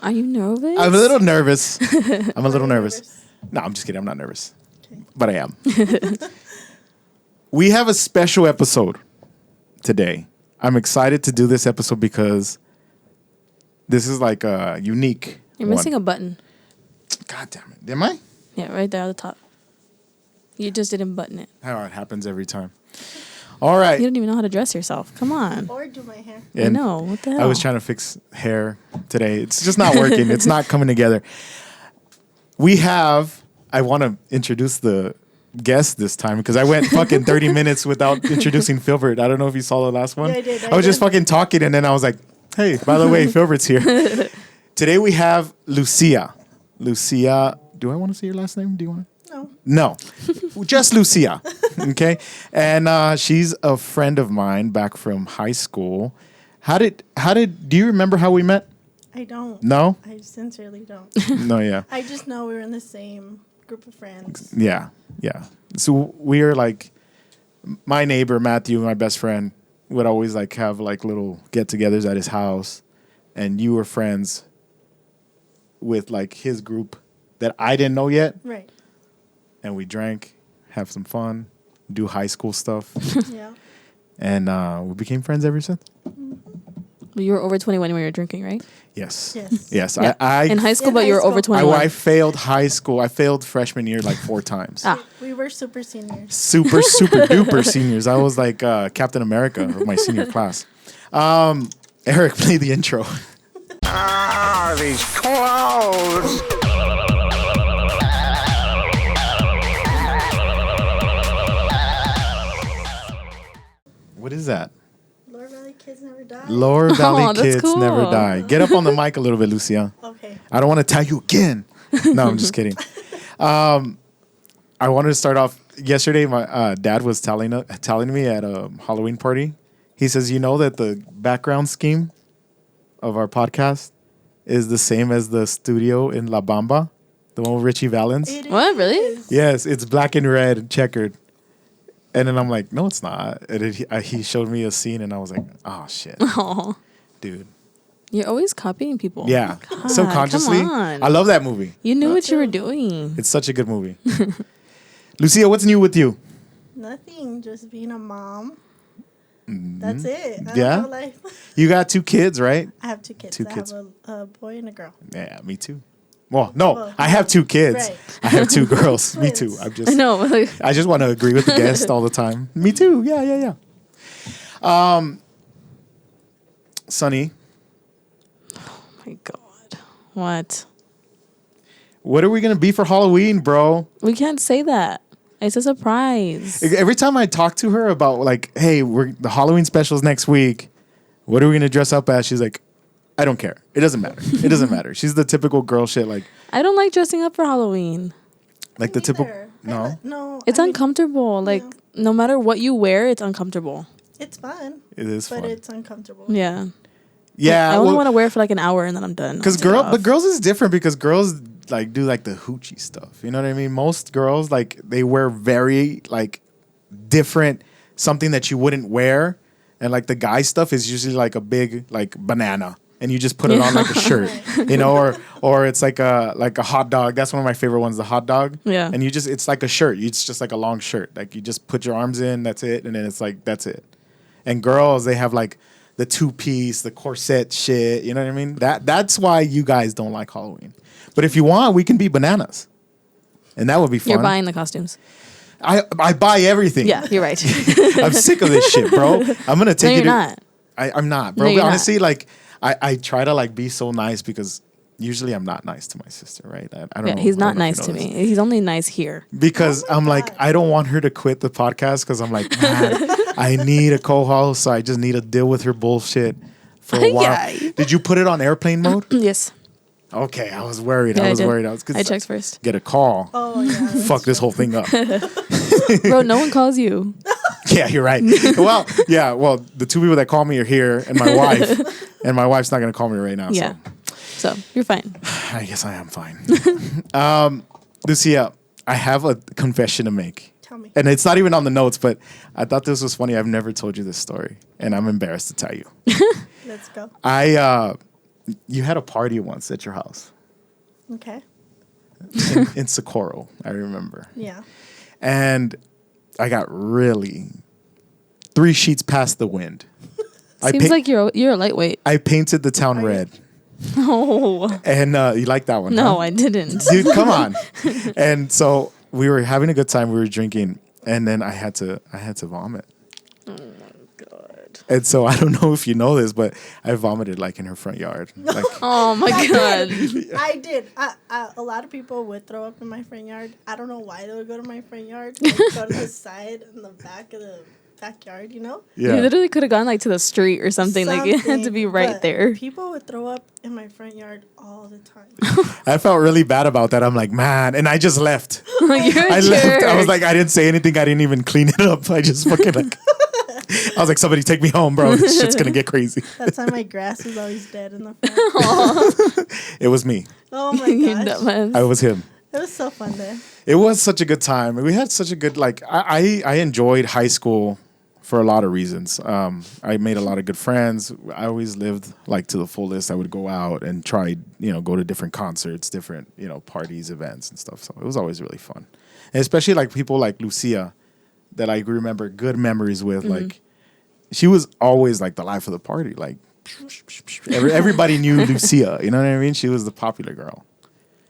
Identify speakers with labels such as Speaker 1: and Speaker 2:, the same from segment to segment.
Speaker 1: Are you nervous?
Speaker 2: I'm a little nervous. I'm a little nervous. No, I'm just kidding. I'm not nervous. Okay. But I am. We have a special episode today. I'm excited to do this episode because this is like a unique
Speaker 1: You're missing a button.
Speaker 2: God damn it. Am I?
Speaker 1: Yeah, right there at the top. You just didn't button it.
Speaker 2: Oh, it happens every time. All right.
Speaker 1: You don't even know how to dress yourself. Come on.
Speaker 3: Or do my hair.
Speaker 1: I know. What the hell?
Speaker 2: I was trying to fix hair today. It's just not working. It's not coming together. I want to introduce the guest this time because I went fucking 30 minutes without introducing Filbert. I don't know if you saw the last one.
Speaker 3: Yeah, I did.
Speaker 2: I was just fucking talking and then I was like, hey, by the way, Filbert's here. Today we have Lucia. Lucia, do I want to say your last name? Do you want to? No. Just Lucia. Okay. And she's a friend of mine back from high school. Do you remember how we met?
Speaker 3: I don't.
Speaker 2: No?
Speaker 3: I sincerely don't.
Speaker 2: No, yeah.
Speaker 3: I just know we were in the same group of friends.
Speaker 2: Yeah. Yeah. So we are like, my neighbor, Matthew, my best friend, would always like have like little get-togethers at his house. And you were friends with like his group that I didn't know yet.
Speaker 3: Right.
Speaker 2: And we drank, have some fun, do high school stuff.
Speaker 3: Yeah.
Speaker 2: And we became friends ever since.
Speaker 1: Mm-hmm. You were over 21 when you were drinking, right?
Speaker 2: Yes.
Speaker 3: Yes.
Speaker 1: Yeah.
Speaker 2: I
Speaker 1: in high school, but you were over 21.
Speaker 2: I failed high school. I failed freshman year like 4 times.
Speaker 3: We were super seniors.
Speaker 2: Super duper seniors. I was like Captain America of my senior class. Eric, play the intro.
Speaker 4: These clothes.
Speaker 2: What is that?
Speaker 3: Lower Valley Kids Never Die.
Speaker 2: Lower Valley
Speaker 1: that's
Speaker 2: Kids
Speaker 1: cool.
Speaker 2: Never Die. Get up on the mic a little bit, Lucia.
Speaker 3: Okay.
Speaker 2: I don't want to tell you again. No, I'm just kidding. I wanted to start off. Yesterday, my dad was telling me at a Halloween party. He says, you know that the background scheme of our podcast is the same as the studio in La Bamba, the one with Richie Valens?
Speaker 1: What, really?
Speaker 2: Yes, it's black and red and checkered. And then I'm like, no, it's not. And he showed me a scene, and I was like, oh, shit.
Speaker 1: Oh,
Speaker 2: Dude.
Speaker 1: you're always copying people.
Speaker 2: Yeah.
Speaker 1: God,
Speaker 2: subconsciously.
Speaker 1: come on.
Speaker 2: I love that movie.
Speaker 1: You knew what you were doing.
Speaker 2: It's such a good movie. Lucia, what's new with you?
Speaker 3: Nothing. Just being a mom.
Speaker 2: Mm-hmm.
Speaker 3: That's it. I
Speaker 2: Yeah?
Speaker 3: don't know life.
Speaker 2: You got 2 kids, right?
Speaker 3: I have 2 kids.
Speaker 2: Two
Speaker 3: I
Speaker 2: kids.
Speaker 3: have a boy and a girl.
Speaker 2: Yeah, me too. Well, no,
Speaker 3: Well,
Speaker 2: I have 2 kids.
Speaker 3: right.
Speaker 2: I have 2 girls. Me too.
Speaker 3: Twins.
Speaker 1: I know. Like,
Speaker 2: I just want to agree with the guest all the time. Me too. Yeah. Sonny,
Speaker 1: oh my God.
Speaker 2: what are we going to be for Halloween, bro?
Speaker 1: We can't say that. It's a surprise.
Speaker 2: Every time I talk to her about like, hey, the Halloween specials next week. What are we going to dress up as? She's like, I don't care. It doesn't matter. It doesn't matter. She's the typical girl shit. Like
Speaker 1: I don't like dressing up for Halloween.
Speaker 2: the typical.
Speaker 3: No.
Speaker 2: No,
Speaker 1: It's uncomfortable. Like, no matter what you wear, it's uncomfortable.
Speaker 3: It's fun.
Speaker 2: it is
Speaker 3: But
Speaker 2: fun.
Speaker 3: it's uncomfortable.
Speaker 1: Yeah.
Speaker 2: Yeah,
Speaker 1: I only want to wear it for like an hour and then I'm done.
Speaker 2: because girls is different because girls like do like the hoochie stuff. You know what I mean? Most girls like they wear very like different something that you wouldn't wear, and like the guy stuff is usually like a big like banana, and you just put it on like a shirt, you know, or it's like a hot dog. That's one of my favorite ones, the hot dog.
Speaker 1: Yeah.
Speaker 2: And it's like a shirt. It's just like a long shirt. Like you just put your arms in, that's it, and then it's like that's it. And girls, they have like the 2-piece, the corset shit. You know what I mean? That's why you guys don't like Halloween. But if you want, we can be bananas, and that would be fun.
Speaker 1: You're buying the costumes.
Speaker 2: I buy everything.
Speaker 1: Yeah, you're right.
Speaker 2: I'm sick of this shit, bro. I'm gonna take
Speaker 1: No,
Speaker 2: it.
Speaker 1: you're not.
Speaker 2: I'm not, bro.
Speaker 1: No,
Speaker 2: But
Speaker 1: you're
Speaker 2: honestly,
Speaker 1: not.
Speaker 2: like I try to like be so nice because usually I'm not nice to my sister, right? I don't
Speaker 1: Yeah,
Speaker 2: know.
Speaker 1: he's
Speaker 2: I don't
Speaker 1: not
Speaker 2: know if
Speaker 1: nice
Speaker 2: you
Speaker 1: to
Speaker 2: know
Speaker 1: me.
Speaker 2: this.
Speaker 1: He's only nice here.
Speaker 2: Because I'm like, I don't want her to quit the podcast because I'm like, man, I need a co-host, so I just need to deal with her bullshit for a while.
Speaker 1: Yeah.
Speaker 2: Did you put it on airplane mode?
Speaker 1: Yes.
Speaker 2: Okay, I was worried.
Speaker 1: Yeah,
Speaker 2: I was
Speaker 1: did.
Speaker 2: worried.
Speaker 1: I checked first.
Speaker 2: Get a call.
Speaker 3: Oh, yeah.
Speaker 2: Fuck this whole thing up.
Speaker 1: Bro, no one calls you.
Speaker 2: Yeah, you're right. Well, the 2 people that call me are here, and my wife, and my wife's not gonna call me right now.
Speaker 1: Yeah. So you're fine.
Speaker 2: So I guess I am fine. Lucia, I have a confession to make.
Speaker 3: Tell me.
Speaker 2: And it's not even on the notes, but I thought this was funny. I've never told you this story, and I'm embarrassed to tell you.
Speaker 3: Let's go.
Speaker 2: you had a party once at your house
Speaker 3: Okay.
Speaker 2: in Socorro, I remember.
Speaker 3: Yeah.
Speaker 2: And I got really 3 sheets past the wind.
Speaker 1: Seems like you're a lightweight.
Speaker 2: I painted the town red.
Speaker 1: No.
Speaker 2: And you like that one?
Speaker 1: No,
Speaker 2: huh?
Speaker 1: I didn't.
Speaker 2: Dude, come on. And so we were having a good time. We were drinking, and then I had to vomit.
Speaker 1: Oh my god.
Speaker 2: And so I don't know if you know this, but I vomited like in her front yard. Like,
Speaker 1: Oh my god.
Speaker 3: I did. A lot of people would throw up in my front yard. I don't know why they would go to my front yard. Like, go to the side and the back of the backyard, you know?
Speaker 1: You
Speaker 2: yeah.
Speaker 1: literally could have gone like to the street or something. Like it had to be right
Speaker 3: but
Speaker 1: there.
Speaker 3: People would throw up in my front yard all the time.
Speaker 2: I felt really bad about that. I'm like, man, and I just left.
Speaker 1: Like, you're a
Speaker 2: I left. I was
Speaker 1: jerk.
Speaker 2: like, I didn't say anything. I didn't even clean it up. I just fucking like. I was like, somebody take me home, bro. This shit's gonna get crazy.
Speaker 3: That's why my grass was always dead in the front.
Speaker 2: It was me.
Speaker 3: Oh my
Speaker 1: You
Speaker 3: gosh.
Speaker 1: dumbass.
Speaker 2: I was him.
Speaker 3: It was so fun there.
Speaker 2: It was such a good time. We had such a good like. I enjoyed high school for a lot of reasons. I made a lot of good friends. I always lived like to the fullest. I would go out and try, go to different concerts, different, parties, events and stuff. So it was always really fun. And especially like people like Lucia that I remember good memories with. Like she was always like the life of the party. Like everybody knew Lucia. You know what I mean? She was the popular girl.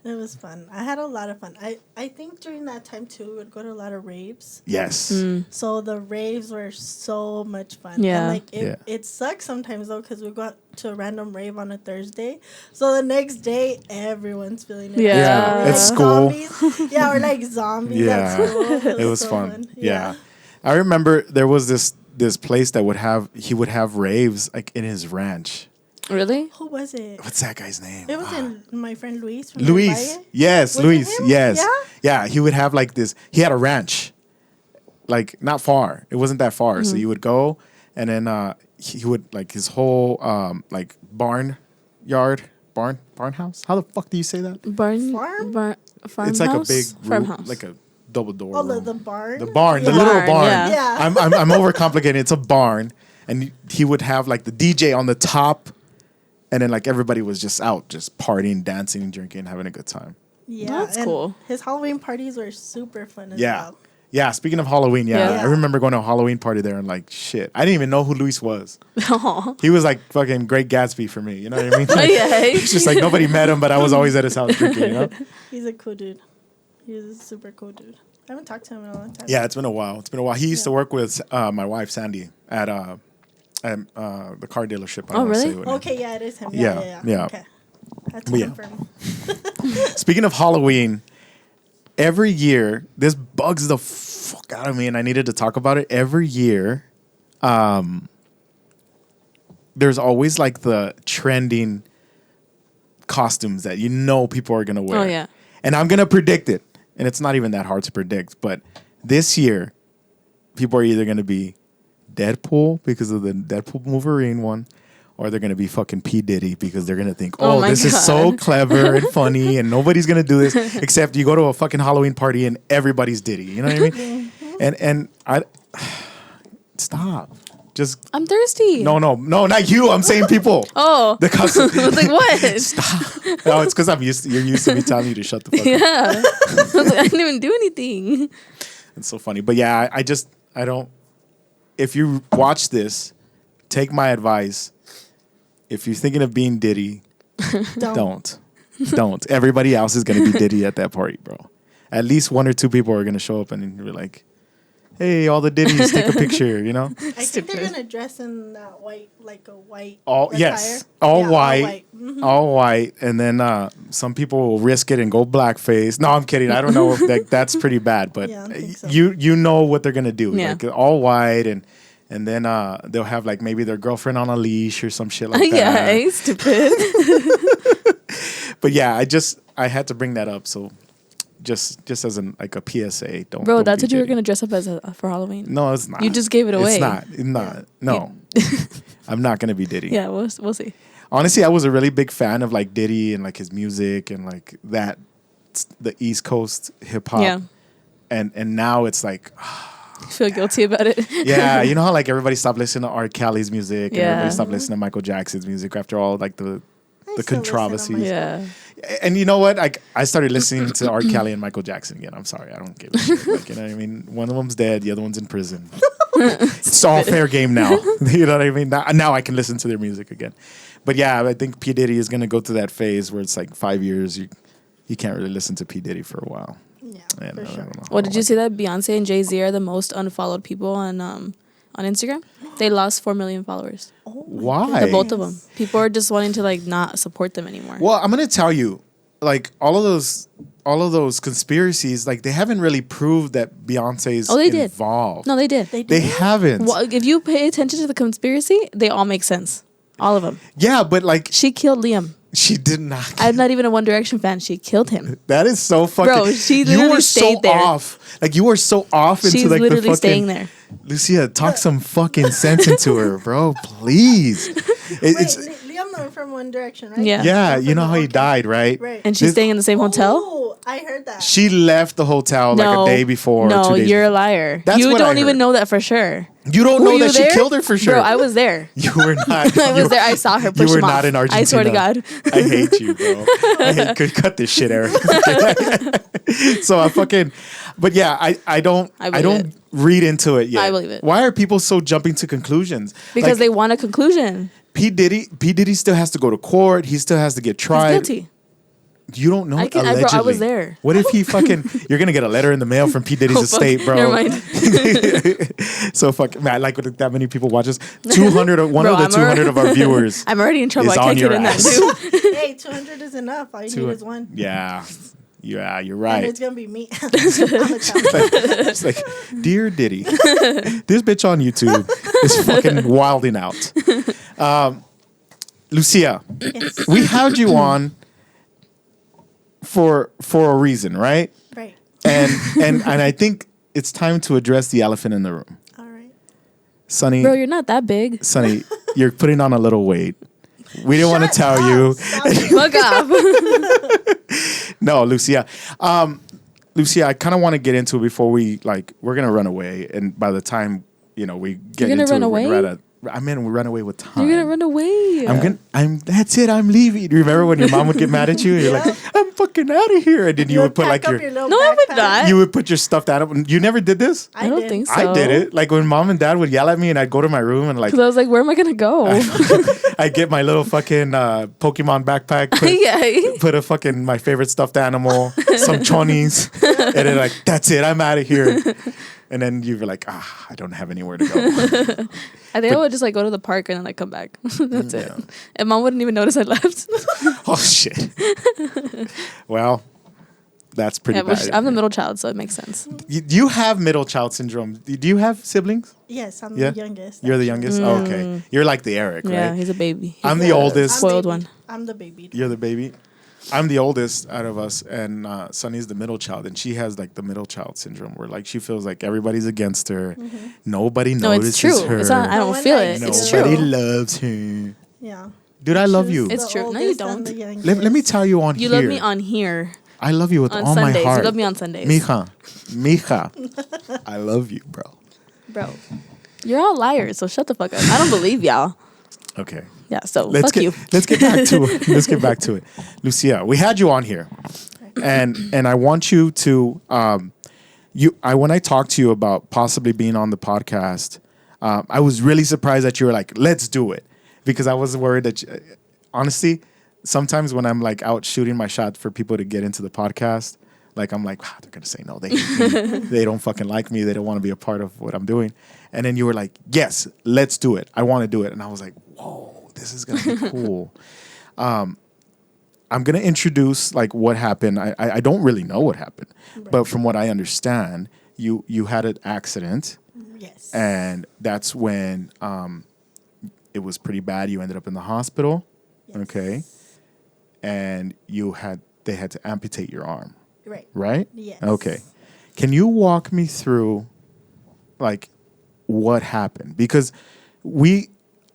Speaker 3: It was fun. I had a lot of fun. I think during that time too, we would go to a lot of raves.
Speaker 2: Yes.
Speaker 3: So the raves were so much fun.
Speaker 1: Yeah.
Speaker 3: And it sucks sometimes though, because we go out to a random rave on a Thursday. So the next day, everyone's feeling it.
Speaker 1: Yeah.
Speaker 2: Yeah,
Speaker 3: We're
Speaker 2: at
Speaker 3: like
Speaker 2: school.
Speaker 3: Zombies. Yeah, we're like zombies
Speaker 2: Yeah.
Speaker 3: at school.
Speaker 2: It was
Speaker 3: so
Speaker 2: fun. Yeah. I remember there was this place that he would have raves like in his ranch.
Speaker 1: Really?
Speaker 3: Who was it?
Speaker 2: What's that guy's name?
Speaker 3: It was in my friend Luis. From
Speaker 2: Luis.
Speaker 3: Valle.
Speaker 2: Yes,
Speaker 3: Was it
Speaker 2: Luis.
Speaker 3: him?
Speaker 2: Yes.
Speaker 3: Yeah?
Speaker 2: Yeah, he would have like this. He had a ranch. Like not far. It wasn't that far. So you would go and then he would like his whole like barn house. How the fuck do you say that?
Speaker 3: Farm?
Speaker 1: Farmhouse?
Speaker 2: It's like a big
Speaker 1: farmhouse.
Speaker 2: room, like a double door.
Speaker 3: Oh,
Speaker 2: room.
Speaker 3: the barn?
Speaker 2: The barn, the
Speaker 3: Yeah.
Speaker 2: little
Speaker 1: Barn,
Speaker 2: barn.
Speaker 1: yeah.
Speaker 3: Yeah.
Speaker 2: I'm overcomplicating. It's a barn, and he would have like the DJ on the top, and then like everybody was just out, just partying, dancing, drinking, having a good time.
Speaker 3: Yeah,
Speaker 1: That's
Speaker 3: and
Speaker 1: cool.
Speaker 3: His Halloween parties were super fun as
Speaker 2: Yeah,
Speaker 3: well.
Speaker 2: yeah. Speaking of Halloween, yeah,
Speaker 1: Yeah.
Speaker 2: I remember going to a Halloween party there and like shit, I didn't even know who Luis was.
Speaker 1: Aw.
Speaker 2: He was like fucking Great Gatsby for me. You know what I mean? Like,
Speaker 1: Yeah.
Speaker 2: it's just like nobody met him, but I was always at his house drinking. You know?
Speaker 3: He's a cool dude. He's a super cool dude. I haven't talked to him in a long time.
Speaker 2: Yeah, it's been a while. He used to work with my wife Sandy at the car dealership. I
Speaker 1: Oh,
Speaker 2: wanna
Speaker 1: really?
Speaker 2: say what name.
Speaker 3: Okay, yeah, it is him.
Speaker 2: Yeah,
Speaker 3: Yeah.
Speaker 2: yeah.
Speaker 3: Okay. Had to
Speaker 2: But yeah.
Speaker 3: confirm.
Speaker 2: Speaking of Halloween, every year this bugs the fuck out of me, and I needed to talk about it. Every year, there's always like the trending costumes that people are gonna wear.
Speaker 1: Oh, yeah.
Speaker 2: And I'm gonna predict it, and it's not even that hard to predict. But this year, people are either gonna be Deadpool because of the Deadpool Wolverine one, or they're gonna be fucking P. Diddy because they're gonna think,
Speaker 1: Oh my
Speaker 2: this is so
Speaker 1: God.
Speaker 2: clever and funny, and nobody's gonna do this except you go to a fucking Halloween party and everybody's Diddy. You know what I mean? and I stop. Just
Speaker 1: I'm thirsty.
Speaker 2: no, not you. I'm saying people.
Speaker 1: Oh.
Speaker 2: The costume.
Speaker 1: I was like, what?
Speaker 2: Stop. No, it's because you're used to me telling you to shut the fuck up.
Speaker 1: Yeah. I was like, I didn't even do anything.
Speaker 2: It's so funny. But yeah, I don't. If you watch this, take my advice. If you're thinking of being Diddy, don't. Everybody else is going to be Diddy at that party, bro. At least 1 or 2 people are going to show up and you're like, hey, all the Diddies, take a picture, you know?
Speaker 3: I think they're gonna dress in that white, like a white.
Speaker 2: All
Speaker 3: attire.
Speaker 2: yes, all
Speaker 3: Yeah,
Speaker 2: white,
Speaker 3: Mhm.
Speaker 2: all white, and then some people will risk it and go blackface. No, I'm kidding. I don't know if that's pretty bad, but
Speaker 3: Yeah, I think so.
Speaker 2: you know what they're gonna do.
Speaker 1: Yeah.
Speaker 2: Like all white, and then they'll have like maybe their girlfriend on a leash or some shit like
Speaker 1: Yeah,
Speaker 2: that.
Speaker 1: eh? Stupid.
Speaker 2: But yeah, I had to bring that up. So just as like a PSA, don't.
Speaker 1: Bro,
Speaker 2: don't
Speaker 1: that's
Speaker 2: be
Speaker 1: what you were
Speaker 2: Diddy.
Speaker 1: going to dress up as for Halloween.
Speaker 2: No, it's not.
Speaker 1: You just gave it away.
Speaker 2: It's not. It's not. No, I'm not gonna be Diddy.
Speaker 1: Yeah, we'll see.
Speaker 2: Honestly, I was a really big fan of like Diddy and like his music and like that, the East Coast hip hop.
Speaker 1: Yeah.
Speaker 2: And now it's like,
Speaker 1: Feel guilty about it.
Speaker 2: yeah, you know how like everybody stopped listening to R. Kelly's music and
Speaker 1: Yeah.
Speaker 2: everybody stopped listening to Michael Jackson's music after all like the the
Speaker 3: still listen on my
Speaker 2: controversies.
Speaker 1: Yeah.
Speaker 2: And you know what? I started listening to R. Kelly and Michael Jackson again. I'm sorry, I don't give a shit. Like, you know what I mean? One of them's dead, the other one's in prison. It's all fair game now. You know what I mean? Now I can listen to their music again. But yeah, I think P. Diddy is gonna go through that phase where it's like 5 years you can't really listen to P. Diddy for a while.
Speaker 3: Yeah,
Speaker 2: And,
Speaker 3: for
Speaker 2: I
Speaker 3: sure.
Speaker 2: don't know.
Speaker 1: Well, did you see that Beyonce and Jay-Z are the most unfollowed people on Instagram? They lost 4 million followers.
Speaker 2: Why?
Speaker 1: The both of them. People are just wanting to like not support them anymore.
Speaker 2: Well, I'm gonna tell you, like all of those conspiracies, like they haven't really proved that Beyonce's involved.
Speaker 1: No, they did.
Speaker 2: They haven't.
Speaker 1: Well, if you pay attention to the conspiracy, they all make sense. All of them.
Speaker 2: Yeah, but like
Speaker 1: She killed Liam.
Speaker 2: she did not.
Speaker 1: I'm not even a One Direction fan. She killed him.
Speaker 2: That is so fucking.
Speaker 1: Bro, she
Speaker 2: you
Speaker 1: literally
Speaker 2: were so
Speaker 1: stayed there.
Speaker 2: off. Like you were so off into
Speaker 1: She's
Speaker 2: like
Speaker 1: literally
Speaker 2: the fucking.
Speaker 1: staying there.
Speaker 2: Lucia, talk some fucking sense into her, bro. Please. It's
Speaker 3: Liam Norton from One Direction, right?
Speaker 1: Yeah.
Speaker 2: yeah. You know how he died, right?
Speaker 3: Right.
Speaker 1: And she's
Speaker 2: This-
Speaker 1: staying in the same hotel?
Speaker 3: Oh, I heard that.
Speaker 2: She left the hotel like a day before.
Speaker 1: No,
Speaker 2: 2 days
Speaker 1: you're a
Speaker 2: before.
Speaker 1: liar.
Speaker 2: That's
Speaker 1: You
Speaker 2: what I
Speaker 1: don't even
Speaker 2: heard.
Speaker 1: know that for sure.
Speaker 2: You don't
Speaker 1: Were
Speaker 2: know
Speaker 1: you
Speaker 2: that she
Speaker 1: there?
Speaker 2: killed her for sure.
Speaker 1: Bro, I was there.
Speaker 2: You were not.
Speaker 1: I was there. I saw her
Speaker 2: You
Speaker 1: push
Speaker 2: were
Speaker 1: him
Speaker 2: not
Speaker 1: off.
Speaker 2: in Argentina.
Speaker 1: I swear to God.
Speaker 2: I hate you, bro. Cut this shit, Eric. So I fucking, but yeah, I don't
Speaker 1: believe
Speaker 2: read into it yet.
Speaker 1: I believe it.
Speaker 2: Why are people so jumping to conclusions?
Speaker 1: Because
Speaker 2: Like,
Speaker 1: they want a conclusion.
Speaker 2: P. Diddy still has to go to court. He still has to get tried.
Speaker 1: He's guilty.
Speaker 2: You don't know.
Speaker 1: Bro, I
Speaker 2: Allegedly.
Speaker 1: was there.
Speaker 2: What if he fucking? You're gonna get a letter in the mail from P. Diddy's
Speaker 1: Oh, fuck.
Speaker 2: estate, bro.
Speaker 1: Never mind.
Speaker 2: So fuck, man. Like with that many people watch us, 200. One
Speaker 1: Bro,
Speaker 2: of the
Speaker 1: I'm
Speaker 2: 200 of our viewers.
Speaker 1: I'm already in trouble.
Speaker 2: Is
Speaker 1: I
Speaker 2: on
Speaker 1: can't
Speaker 2: your
Speaker 1: get in that
Speaker 2: ass.
Speaker 1: too.
Speaker 3: Hey, 200 is enough. All you need is one.
Speaker 2: Yeah, you're
Speaker 3: And
Speaker 2: right.
Speaker 3: it's going to be me. I'm a child.
Speaker 2: It's like, dear Diddy, this bitch on YouTube is fucking wilding out. Lucia,
Speaker 3: Yes.
Speaker 2: we had you on for a reason, right?
Speaker 3: Right.
Speaker 2: And I think it's time to address the elephant in the room.
Speaker 3: All right.
Speaker 2: Sonny,
Speaker 1: Bro, you're not that big.
Speaker 2: Sonny, you're putting on a little weight. We didn't want to tell you.
Speaker 1: Fuck off.
Speaker 2: No, Lucia. Lucia, I kind of want to get into it before we're gonna run away, and by the time we get
Speaker 1: You're gonna
Speaker 2: into
Speaker 1: run
Speaker 2: it,
Speaker 1: away?
Speaker 2: we run away with time.
Speaker 1: You're gonna run away.
Speaker 2: That's it. I'm leaving. Do you remember when your mom would get mad at you? You're like, I'm fucking out of here, and then you would put like your
Speaker 3: little
Speaker 1: No, I would
Speaker 3: backpack.
Speaker 1: not.
Speaker 2: you would put your stuffed animal. You never did this.
Speaker 1: I don't think so.
Speaker 2: I did it. Like when mom and dad would yell at me, and I'd go to my room and like
Speaker 1: Because I was like, where am I gonna go?
Speaker 2: I get my little fucking Pokemon backpack.
Speaker 1: Yeah.
Speaker 2: Put a fucking my favorite stuffed animal, some chonies, and then like that's it. I'm out of here. And then you were like, I don't have anywhere to go.
Speaker 1: I think I would just like go to the park and then like come back. That's it. And mom wouldn't even notice I left.
Speaker 2: Oh shit. Well, that's pretty bad.
Speaker 1: I'm the middle child, so it makes sense.
Speaker 2: You have middle child syndrome. Do you have siblings?
Speaker 3: Yes, I'm
Speaker 2: Yeah?
Speaker 3: the youngest.
Speaker 2: You're the
Speaker 3: actually.
Speaker 2: youngest. Oh, okay. You're like the Eric,
Speaker 1: Yeah,
Speaker 2: right?
Speaker 1: he's a baby. He's
Speaker 2: I'm the oldest.
Speaker 1: spoiled
Speaker 3: baby.
Speaker 1: one.
Speaker 3: I'm the baby.
Speaker 2: You're the baby. I'm the oldest out of us, and Sunny's the middle child, and she has like the middle child syndrome, where like she feels like everybody's against her, nobody
Speaker 1: No,
Speaker 2: notices
Speaker 1: it's true.
Speaker 2: her,
Speaker 1: It's not, I
Speaker 3: No
Speaker 1: don't
Speaker 3: one
Speaker 1: feel
Speaker 3: likes
Speaker 1: it.
Speaker 3: you.
Speaker 1: It's
Speaker 2: nobody
Speaker 1: true.
Speaker 2: loves her.
Speaker 3: Yeah.
Speaker 2: Dude, I love
Speaker 3: She's
Speaker 2: you.
Speaker 1: It's
Speaker 3: the
Speaker 1: true. No, you
Speaker 3: oldest and
Speaker 1: don't.
Speaker 3: the youngest.
Speaker 2: Let me tell you on
Speaker 1: You
Speaker 2: here.
Speaker 1: love me on here.
Speaker 2: I love you with
Speaker 1: On
Speaker 2: all
Speaker 1: Sundays.
Speaker 2: my heart.
Speaker 1: You love me on Sundays.
Speaker 2: Mija. I love you, bro.
Speaker 1: Bro. You're all liars, so shut the fuck up. I don't believe y'all.
Speaker 2: Okay.
Speaker 1: Yeah, so
Speaker 2: Let's
Speaker 1: fuck you.
Speaker 2: get back to it. Let's get back to it. Lucia, we had you on here. And I want you to when I talked to you about possibly being on the podcast, I was really surprised that you were like, let's do it. Because I was worried that honestly, sometimes when I'm like out shooting my shot for people to get into the podcast, like I'm like, they're gonna say no, they hate me. They don't fucking like me, they don't want to be a part of what I'm doing. And then you were like, yes, let's do it. I want to do it. And I was like, whoa, this is gonna be cool. I'm gonna introduce like what happened. I don't really know what happened, but from what I understand, you had an accident,
Speaker 3: Yes.
Speaker 2: and that's when it was pretty bad. You ended up in the hospital,
Speaker 3: Yes.
Speaker 2: okay, and they had to amputate your arm,
Speaker 3: Right.
Speaker 2: right?
Speaker 3: Yes.
Speaker 2: Okay, can you walk me through like what happened? Because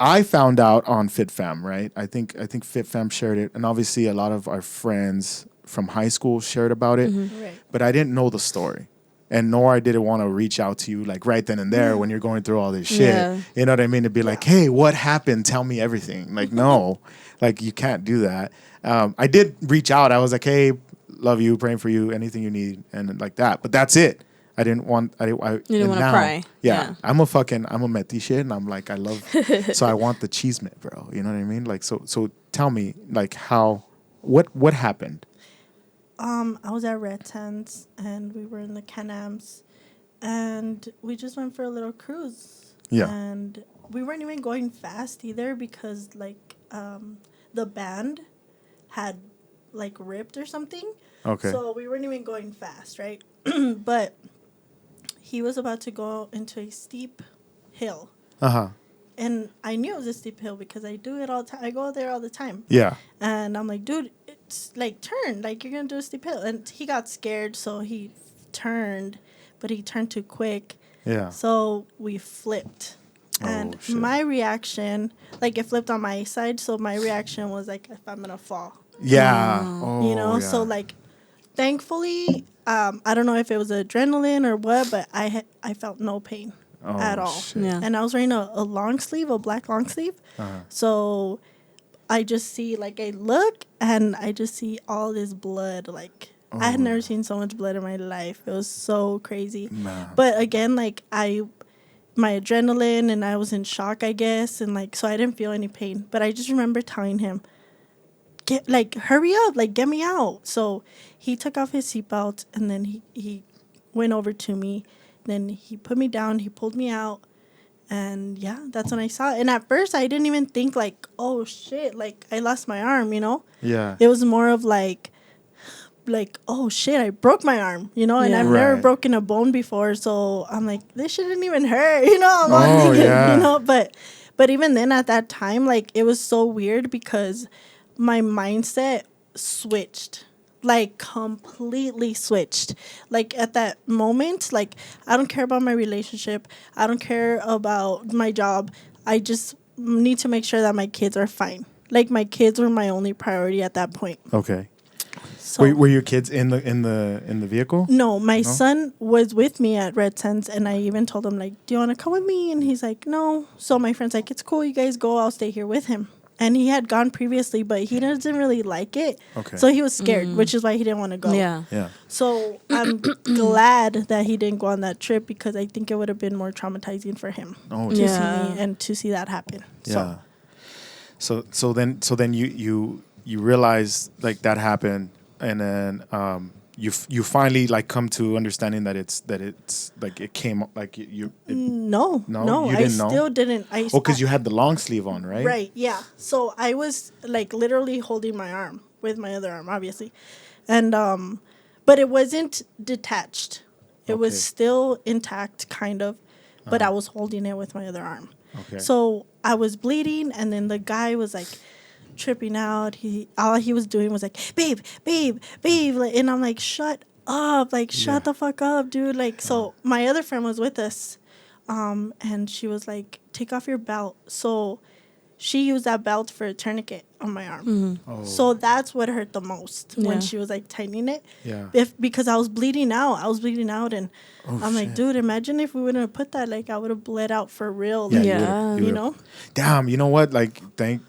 Speaker 2: I found out on FitFam, right? I think FitFam shared it, and obviously a lot of our friends from high school shared about it,
Speaker 3: Right.
Speaker 2: but I didn't know the story. and nor I didn't want to reach out to you like right then and there when you're going through all this shit.
Speaker 1: Yeah.
Speaker 2: You know what I mean? To be like, hey, what happened? Tell me everything. Like, no, like you can't do that. I did reach out. I was like, hey, love you, praying for you, anything you need, and like that. But that's it. I didn't want. You
Speaker 1: didn't want to cry.
Speaker 2: Yeah, I'm a Meti shit, and I'm like, I love. So I want the cheesemate, bro. You know what I mean? Like, so tell me, like, what happened?
Speaker 3: I was at Red Sands and we were in the Can-Ams and we just went for a little cruise.
Speaker 2: Yeah.
Speaker 3: And we weren't even going fast either because like the band had like ripped or something.
Speaker 2: Okay.
Speaker 3: So we weren't even going fast, right? But he was about to go into a steep hill.
Speaker 2: Uh-huh.
Speaker 3: And I knew it was a steep hill because I do it all the time. I go there all the time.
Speaker 2: Yeah.
Speaker 3: And I'm like, dude, it's like turn, like you're gonna do a steep hill. And he got scared, so he turned, but he turned too quick.
Speaker 2: Yeah.
Speaker 3: So we flipped.
Speaker 2: Oh,
Speaker 3: And
Speaker 2: shit.
Speaker 3: my reaction, like it flipped on my side, so my reaction was like, if I'm gonna fall.
Speaker 2: Yeah. Oh,
Speaker 3: You know,
Speaker 2: yeah.
Speaker 3: so like thankfully, I don't know if it was adrenaline or what, but I felt no pain at all.
Speaker 2: Shit.
Speaker 1: Yeah.
Speaker 3: And I was wearing a long sleeve, a black long sleeve.
Speaker 2: Uh-huh.
Speaker 3: So I just see, like, I look and I just see all this blood. Like, I had never seen so much blood in my life. It was so crazy.
Speaker 2: Man.
Speaker 3: But again, like, my adrenaline and I was in shock, I guess. And, like, so I didn't feel any pain. But I just remember telling him, hurry up, like, get me out. So he took off his seatbelt and then he went over to me. Then he put me down, he pulled me out. And yeah, that's when I saw it. And at first, I didn't even think like, oh shit, like I lost my arm, you know?
Speaker 2: Yeah.
Speaker 3: It was more of like, oh shit, I broke my arm, you know? And
Speaker 1: Yeah.
Speaker 3: I've never
Speaker 2: Right.
Speaker 3: broken a bone before, so I'm like, this shouldn't even hurt, you know? I'm all thinking,
Speaker 2: yeah.
Speaker 3: you know? But even then, at that time, like it was so weird because my mindset switched. Like completely switched. Like at that moment, like I don't care about my relationship. I don't care about my job. I just need to make sure that my kids are fine. Like my kids were my only priority at that point.
Speaker 2: Okay.
Speaker 3: So
Speaker 2: Were your kids in the vehicle?
Speaker 3: no, my son was with me at Red Sands, and I even told him like, "Do you want to come with me?" And he's like, "No." So my friend's like, "It's cool. You guys go. I'll stay here with him." And he had gone previously, but he doesn't really like it.
Speaker 2: Okay.
Speaker 3: So he was scared, which is why he didn't want to go.
Speaker 1: Yeah.
Speaker 2: Yeah.
Speaker 3: So I'm glad that he didn't go on that trip because I think it would have been more traumatizing for him
Speaker 2: Oh,
Speaker 3: to
Speaker 1: Yeah.
Speaker 3: see me and to see that happen.
Speaker 2: Yeah. So then you realize like that happened, and then you finally like come to understanding that it's like it came like
Speaker 3: No,
Speaker 2: No, you
Speaker 3: I
Speaker 2: didn't know?
Speaker 3: still didn't.
Speaker 2: because you had the long sleeve on, right?
Speaker 3: Right, yeah. So I was like literally holding my arm with my other arm, obviously, and but it wasn't detached. It was
Speaker 2: Okay.
Speaker 3: still intact, kind of, but I was holding it with my other arm.
Speaker 2: Okay.
Speaker 3: So I was bleeding, and then the guy was like tripping out. All he was doing was like, babe, like, and I'm like, shut up, like shut the fuck up, dude. Like, so my other friend was with us, and she was like, take off your belt. So she used that belt for a tourniquet on my arm.
Speaker 2: Oh.
Speaker 3: So that's what hurt the most
Speaker 1: Yeah.
Speaker 3: when she was like tightening it.
Speaker 2: Yeah.
Speaker 3: Because I was bleeding out. And I'm like,
Speaker 2: shit.
Speaker 3: dude, imagine if we wouldn't have put that. Like, I would have bled out for real.
Speaker 2: Yeah.
Speaker 3: Like,
Speaker 2: you
Speaker 1: Yeah.
Speaker 2: would've-
Speaker 3: you
Speaker 2: would've-
Speaker 3: know?
Speaker 2: Damn. You know what? Like like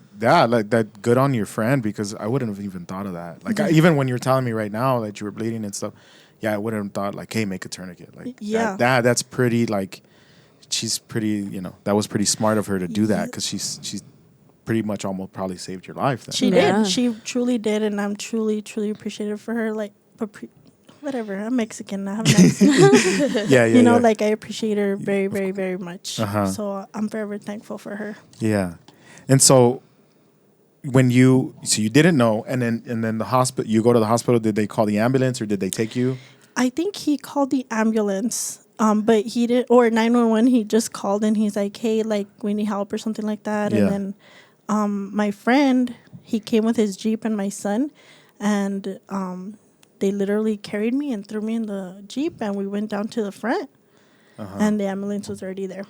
Speaker 2: that. Good on your friend, because I wouldn't have even thought of that. Like even when you're telling me right now that you were bleeding and stuff, yeah, I wouldn't have thought like, hey, make a tourniquet. Like
Speaker 3: Yeah.
Speaker 2: that's pretty like. She's pretty. You know, that was pretty smart of her to do that, because she's pretty much almost probably saved your life. Then.
Speaker 3: She
Speaker 1: Yeah.
Speaker 3: did. She truly did. And I'm truly, truly appreciative for her. Like, whatever. I'm Mexican. I have an accent.
Speaker 2: yeah.
Speaker 3: you know,
Speaker 2: yeah.
Speaker 3: like, I appreciate her very, very, very much.
Speaker 2: Uh-huh.
Speaker 3: So I'm forever thankful for her.
Speaker 2: Yeah. And so when you didn't know, and then the hospital, you go to the hospital, did they call the ambulance or did they take you?
Speaker 3: I think he called the ambulance, but he did, or 911. He just called and he's like, "Hey, like we need help" or something like that.
Speaker 2: Yeah.
Speaker 3: And then my friend, he came with his Jeep and my son, and they literally carried me and threw me in the Jeep, and we went down to the front, and the ambulance was already there.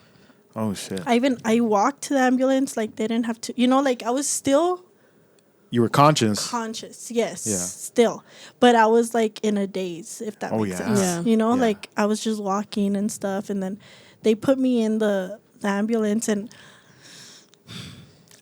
Speaker 2: Oh shit.
Speaker 3: I walked to the ambulance, like they didn't have to, you know, like I was still
Speaker 2: you were conscious.
Speaker 3: Conscious, yes,
Speaker 2: Yeah.
Speaker 3: still. But I was like in a daze, if that
Speaker 2: Oh,
Speaker 3: makes
Speaker 2: yeah.
Speaker 3: sense.
Speaker 1: Yeah.
Speaker 3: You know,
Speaker 2: Yeah.
Speaker 3: like I was just walking and stuff, and then they put me in the ambulance, and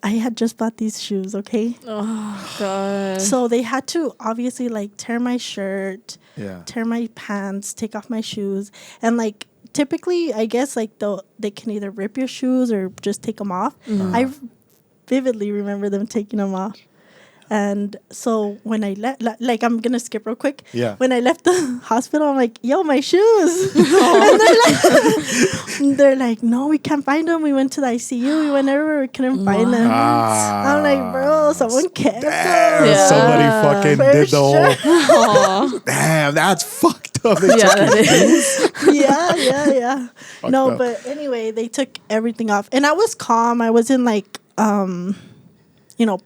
Speaker 3: I had just bought these shoes, okay?
Speaker 1: Oh god.
Speaker 3: So they had to obviously like tear my shirt,
Speaker 2: Yeah.
Speaker 3: tear my pants, take off my shoes, and like typically, I guess like they can either rip your shoes or just take them off. I vividly remember them taking them off. And so when I left, like I'm gonna skip real quick.
Speaker 2: Yeah.
Speaker 3: When I left the hospital, I'm like, "Yo, my shoes!" And they're like, "No, we can't find them. We went to the ICU. We went everywhere. We couldn't find them." I'm like, "Bro, someone kept them."
Speaker 2: Damn,
Speaker 1: Yeah.
Speaker 2: somebody fucking
Speaker 3: For
Speaker 2: did the whole.
Speaker 1: Aw.
Speaker 2: Damn, that's fucked up. They
Speaker 1: Yeah,
Speaker 2: took
Speaker 1: that
Speaker 2: your
Speaker 1: is.
Speaker 3: Yeah. No,
Speaker 2: up.
Speaker 3: but anyway, they took everything off, and I was calm. I wasn't like,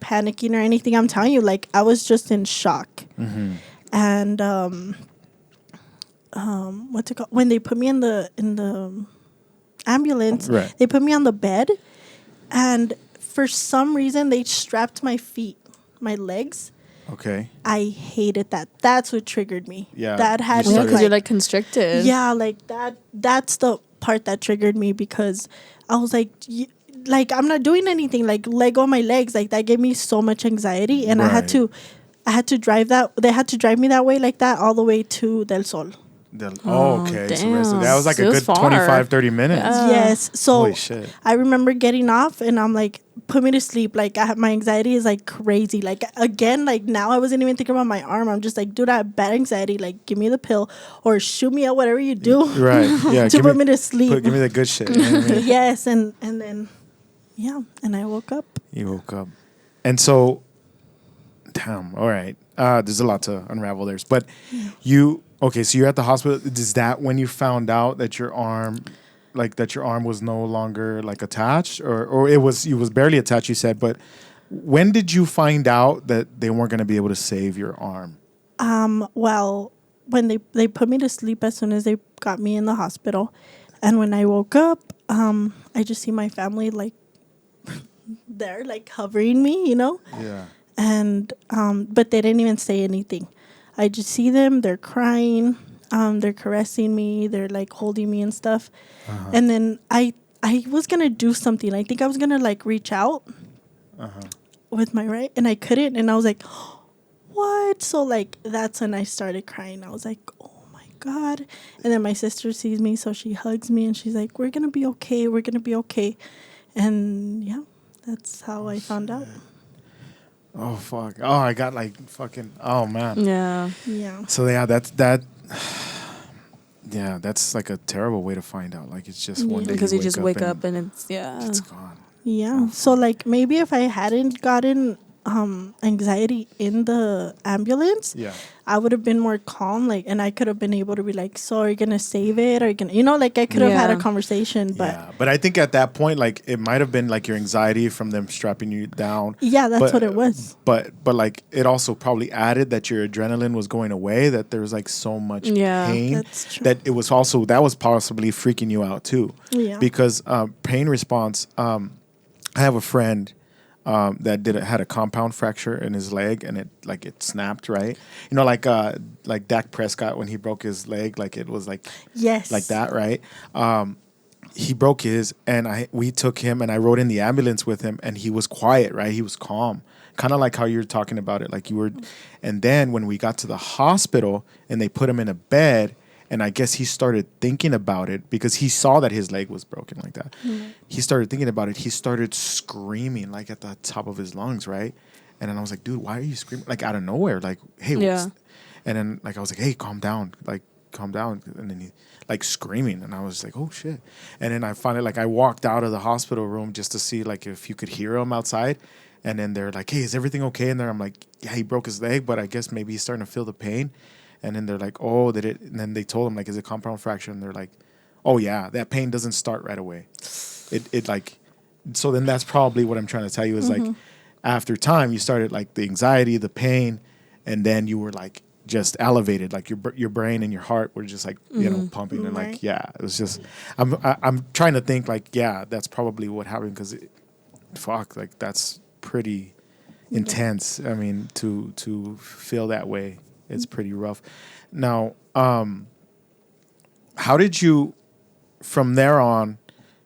Speaker 3: panicking or anything. I'm telling you, like I was just in shock.
Speaker 2: Mm-hmm.
Speaker 3: And what's it called? When they put me in the ambulance,
Speaker 2: Right.
Speaker 3: they put me on the bed, and for some reason they strapped my feet, my legs.
Speaker 2: Okay.
Speaker 3: I hated that. That's what triggered me.
Speaker 2: Yeah,
Speaker 3: That
Speaker 2: you
Speaker 3: had
Speaker 1: Yeah,
Speaker 3: me
Speaker 2: started-
Speaker 1: because you're like constricted.
Speaker 3: yeah, like that. That's the part that triggered me because I was like, like I'm not doing anything. Like leg on my legs, like that gave me so much anxiety, and I had
Speaker 2: Right.
Speaker 3: to drive that. They had to drive me that way, like that, all the way to Del Sol.
Speaker 2: Oh, okay. So
Speaker 1: damn.
Speaker 2: that was like
Speaker 1: It
Speaker 2: a
Speaker 1: was
Speaker 2: good
Speaker 1: far.
Speaker 2: 25, 30 minutes.
Speaker 1: Yeah.
Speaker 3: Yes. So
Speaker 2: Holy shit.
Speaker 3: I remember getting off, and I'm like, put me to sleep. Like my anxiety is like crazy. Like again, like now I wasn't even thinking about my arm. I'm just like, dude, I have bad anxiety. Like give me the pill or shoot me out, whatever you do.
Speaker 2: Right. Yeah.
Speaker 3: To put me to sleep.
Speaker 2: Give me the good shit. You know what I mean?
Speaker 3: Yes, and then yeah, and I woke up.
Speaker 2: You woke up. And so, damn, all right. There's a lot to unravel there. But so you're at the hospital. Is that when you found out that your arm was no longer like attached or it was barely attached, you said, but when did you find out that they weren't going to be able to save your arm?
Speaker 3: Well, when they put me to sleep as soon as they got me in the hospital, and when I woke up, I just see my family like there, like hovering me,
Speaker 2: Yeah.
Speaker 3: and but they didn't even say anything. I just see them, they're crying, they're caressing me, they're like holding me and stuff. And then I was gonna do something. I think I was gonna like reach out with my right, and I couldn't, and I was like, what? So like that's when I started crying. I was like, oh my God. And then my sister sees me, so she hugs me and she's like, we're gonna be okay, we're gonna be okay. And yeah, that's how I found out.
Speaker 2: Oh, fuck. Oh, I got like fucking, oh, man.
Speaker 1: Yeah.
Speaker 3: Yeah.
Speaker 2: So, yeah, that's like a terrible way to find out. Like, it's just one day
Speaker 1: Because you just wake
Speaker 2: and
Speaker 1: up and it's
Speaker 2: it's gone.
Speaker 3: Yeah. So like maybe if I hadn't gotten anxiety in the ambulance,
Speaker 2: Yeah.
Speaker 3: I would have been more calm, like, and I could have been able to be like, so are you gonna save it, or are you gonna, like I could have had a
Speaker 1: Yeah.
Speaker 3: conversation. But
Speaker 2: Yeah, but I think at that point, like, it might have been like your anxiety from them strapping you down.
Speaker 3: yeah, that's
Speaker 2: But-
Speaker 3: what it was.
Speaker 2: But like, it also probably added that your adrenaline was going away, that there was like so much
Speaker 1: Yeah.
Speaker 2: pain
Speaker 3: That's true.
Speaker 2: that that was possibly freaking you out too.
Speaker 3: Yeah.
Speaker 2: Because pain response. I have a friend that had a compound fracture in his leg, and it snapped, right? Like Dak Prescott when he broke his leg, like it was like
Speaker 3: Yes.
Speaker 2: like that, right? He broke his, and we took him, and I rode in the ambulance with him, and he was quiet, right? He was calm, kind of like how you're talking about it, like you were. And then when we got to the hospital, and they put him in a bed, and I guess he started thinking about it because he saw that his leg was broken like that. He started thinking about it. He started screaming like at the top of his lungs, right? And then I was like, dude, why are you screaming? Like out of nowhere, like, hey,
Speaker 1: Yeah.
Speaker 2: and then like I was like, hey, calm down, like calm down. And then he like screaming, and I was like, oh shit. And then I finally like I walked out of the hospital room just to see like if you could hear him outside. And then they're like, hey, is everything okay? And there I'm like, yeah, he broke his leg, but I guess maybe he's starting to feel the pain. And then they're like, oh, did it? And then they told him like, is it compound fracture? And they're like, oh yeah, that pain doesn't start right away. It like, so then that's probably what I'm trying to tell you is like, after time you started like the anxiety, the pain, and then you were like just elevated, like your brain and your heart were just like pumping and like it was just. I'm trying to think like that's probably what happened because, fuck, like that's pretty intense. I mean, to feel that way, it's pretty rough. Now, how did you, from there on,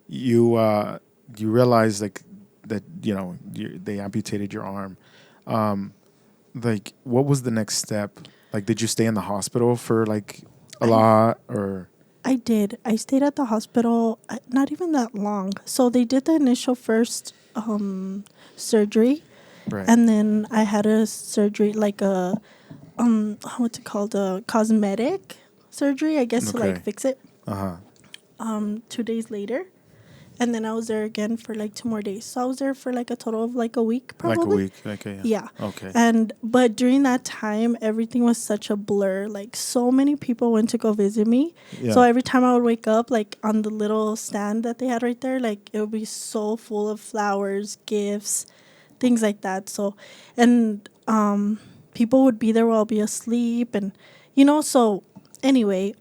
Speaker 2: you realize like that they amputated your arm, like what was the next step? Like, did you stay in the hospital for like a lot or?
Speaker 3: I did. I stayed at the hospital not even that long. So they did the initial first surgery,
Speaker 2: Right.
Speaker 3: and then I had a surgery like a what's it called, a cosmetic surgery, I guess, to
Speaker 2: Okay.
Speaker 3: like fix it. 2 days later, and then I was there again for like 2 more days. So I was there for like a total of like a week, probably.
Speaker 2: Like a week. Okay.
Speaker 3: Yeah.
Speaker 2: Okay.
Speaker 3: But during that time, everything was such a blur. Like, so many people went to go visit me.
Speaker 2: Yeah.
Speaker 3: So every time I would wake up, like on the little stand that they had right there, like it would be so full of flowers, gifts, things like that. So, and people would be there while I'll be asleep, and so anyway,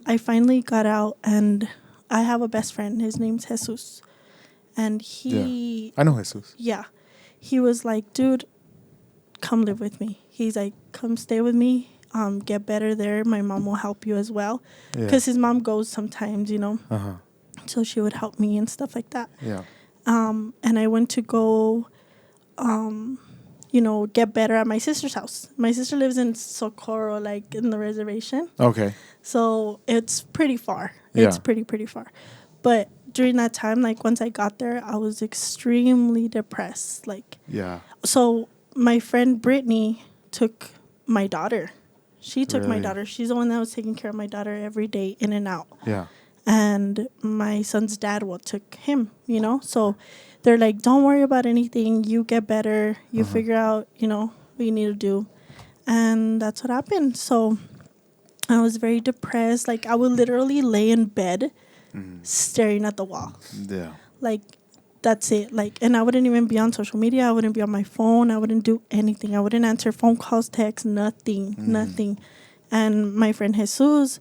Speaker 3: I finally got out, and I have a best friend. His name's Jesus, and he.
Speaker 2: I know Jesus.
Speaker 3: Yeah. He was like, dude, come live with me. He's like, come stay with me. Get better there. My mom will help you as well.
Speaker 2: Yeah.
Speaker 3: Because his mom goes sometimes,
Speaker 2: Uh-huh.
Speaker 3: So she would help me and stuff like that.
Speaker 2: Yeah.
Speaker 3: And I went to go, get better at my sister's house. My sister lives in Socorro, like in the reservation.
Speaker 2: Okay.
Speaker 3: So it's pretty far.
Speaker 2: Yeah.
Speaker 3: It's pretty far. But during that time, like once I got there, I was extremely depressed. Like,
Speaker 2: Yeah.
Speaker 3: so my friend Brittany took my daughter. She took my
Speaker 2: Really?
Speaker 3: daughter. She's the one that was taking care of my daughter every day, in and out.
Speaker 2: Yeah.
Speaker 3: And my son's dad took him, So they're like, don't worry about anything. You get better. You figure out, what you need to do. And that's what happened. So I was very depressed. Like, I would literally lay in bed staring at the wall.
Speaker 2: Yeah.
Speaker 3: Like, that's it. Like, and I wouldn't even be on social media. I wouldn't be on my phone. I wouldn't do anything. I wouldn't answer phone calls, texts, nothing. And my friend Jesus,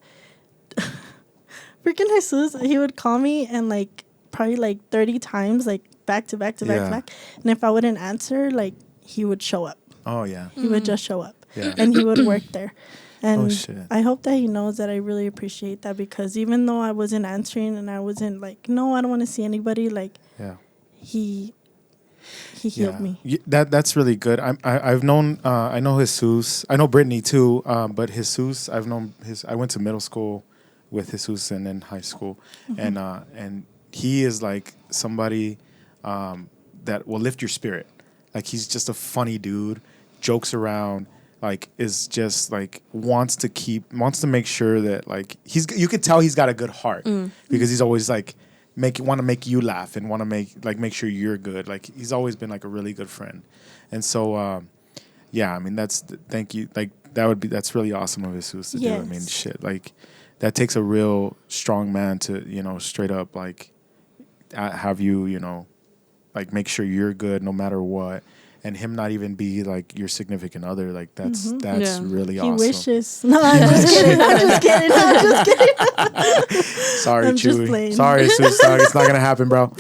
Speaker 3: freaking Jesus, he would call me and like probably like 30 times, like back to back to back to back. And if I wouldn't answer, like he would show up.
Speaker 2: Oh yeah.
Speaker 3: He would just show up.
Speaker 2: Yeah.
Speaker 3: And he would work there. And
Speaker 2: Oh, shit.
Speaker 3: I hope that he knows that I really appreciate that, because even though I wasn't answering and I wasn't like, no, I don't want to see anybody, like
Speaker 2: Yeah.
Speaker 3: he healed me.
Speaker 2: That's really good. I've known I know Jesus. I know Brittany too. But Jesus, I went to middle school with Jesus and in high school, and he is like somebody that will lift your spirit. Like, he's just a funny dude, jokes around, like is just like wants to make sure that like you could tell he's got a good heart because he's always like want to make you laugh and want to make sure you're good. Like, he's always been like a really good friend. And so yeah, I mean, thank you. Like, that's really awesome of Jesus to do. I mean, shit, like that takes a real strong man to, straight up like have you, like make sure you're good no matter what. And him not even be like your significant other, like that's really awesome.
Speaker 3: He wishes. No, I'm just kidding.
Speaker 2: Sorry,
Speaker 3: I'm just
Speaker 2: Chewy.
Speaker 3: playing.
Speaker 2: Sorry, Sue. Sorry, it's not gonna happen, bro.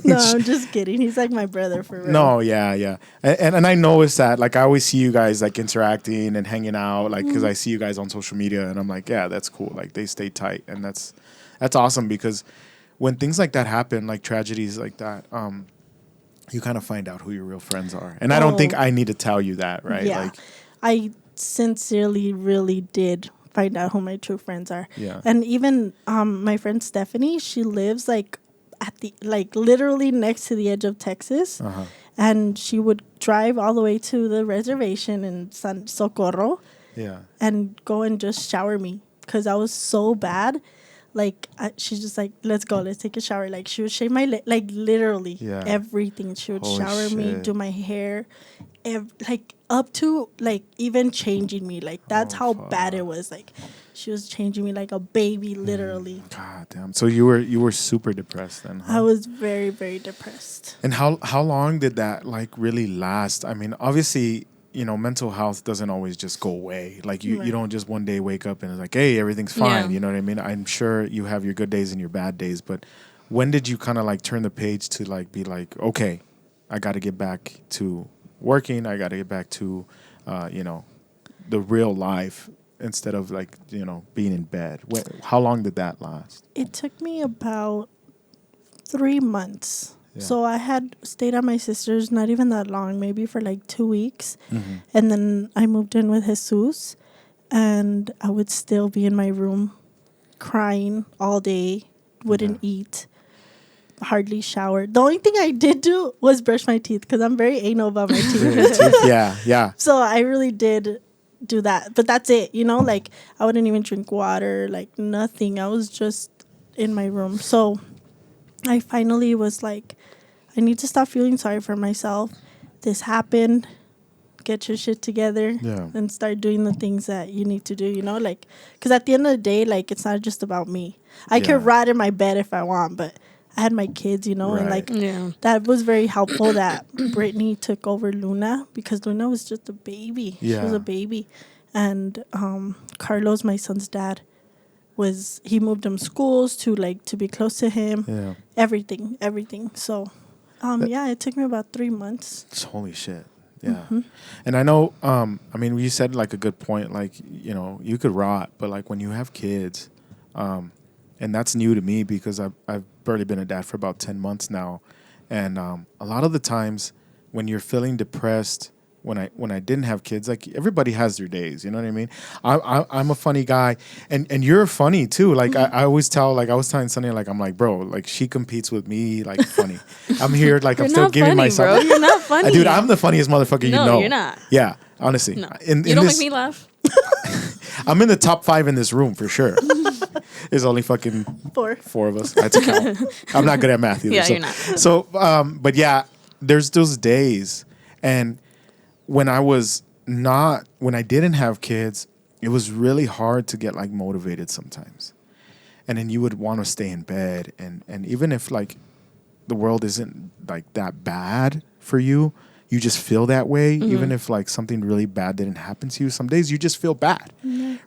Speaker 3: No, I'm just kidding. He's like my brother for real.
Speaker 2: No, yeah. And I noticed that, like, I always see you guys like interacting and hanging out, like, because I see you guys on social media, and I'm like, yeah, that's cool. Like, they stay tight, and that's awesome, because when things like that happen, like tragedies like that, you kind of find out who your real friends are. And I don't think I need to tell you that, right?
Speaker 3: Yeah.
Speaker 2: Like,
Speaker 3: I sincerely really did find out who my true friends are.
Speaker 2: Yeah.
Speaker 3: And even my friend Stephanie, she lives like at the literally next to the edge of Texas. And she would drive all the way to the reservation in San Socorro.
Speaker 2: Yeah.
Speaker 3: And go and just shower me because I was so bad. Like, she's just like, let's go, let's take a shower. Like, she would shave my like literally everything. She would shower me, do my hair, like up to like even changing me. Like, that's how bad it was. Like, she was changing me like a baby, literally.
Speaker 2: God damn. So you were super depressed then, huh?
Speaker 3: I was very, very depressed.
Speaker 2: And how long did that like really last? I mean, obviously, mental health doesn't always just go away. Like, you don't just one day wake up and it's like, hey, everything's fine.
Speaker 1: Yeah.
Speaker 2: You know what I mean? I'm sure you have your good days and your bad days, but when did you kind of like turn the page to like be like, okay, I got to get back to working. I got to get back to, the real life instead of like, being in bed. How long did that last?
Speaker 3: It took me about 3 months.
Speaker 2: Yeah.
Speaker 3: So I had stayed at my sister's not even that long, maybe for like 2 weeks.
Speaker 2: Mm-hmm.
Speaker 3: And then I moved in with Jesus, and I would still be in my room crying all day, wouldn't eat, hardly showered. The only thing I did do was brush my teeth because I'm very anal about my teeth.
Speaker 2: Yeah.
Speaker 3: So I really did do that. But that's it, like I wouldn't even drink water, like nothing. I was just in my room. So I finally was like, I need to stop feeling sorry for myself. This happened. Get your shit together and start doing the things that you need to do, like, because at the end of the day, like, it's not just about me. I could rot in my bed if I want, but I had my kids, and like, that was very helpful that Brittany took over Luna, because Luna was just a baby. She was a baby. And Carlos, my son's dad, he moved him schools to be close to him.
Speaker 2: Yeah.
Speaker 3: Everything. So, it took me about 3 months.
Speaker 2: Holy shit. Yeah. Mm-hmm. And I know, you said like a good point, like, you could rot, but like when you have kids, and that's new to me because I've barely been a dad for about 10 months now. And a lot of the times when you're feeling depressed, when I didn't have kids, like everybody has their days, you know what I mean? I'm a funny guy, and you're funny too. Like I always tell, like I was telling Sunny, like I'm like, bro, like she competes with me, like funny. I'm here, like I'm still giving myself.
Speaker 1: Bro. You're not funny,
Speaker 2: dude. I'm the funniest motherfucker
Speaker 1: no,
Speaker 2: you know.
Speaker 1: You're not.
Speaker 2: Yeah, honestly,
Speaker 1: No.
Speaker 2: In
Speaker 1: you don't
Speaker 2: this,
Speaker 1: make me laugh.
Speaker 2: I'm in the top 5 in this room for sure. There's only fucking
Speaker 3: 4
Speaker 2: of us. I had to count. I'm not good at math either.
Speaker 1: Yeah,
Speaker 2: so,
Speaker 1: you're not.
Speaker 2: So, but yeah, there's those days, and when I didn't have kids, it was really hard to get like motivated sometimes. And then you would want to stay in bed, and even if like the world isn't like that bad for you, you just feel that way. Mm-hmm. Even if like something really bad didn't happen to you, some days you just feel bad,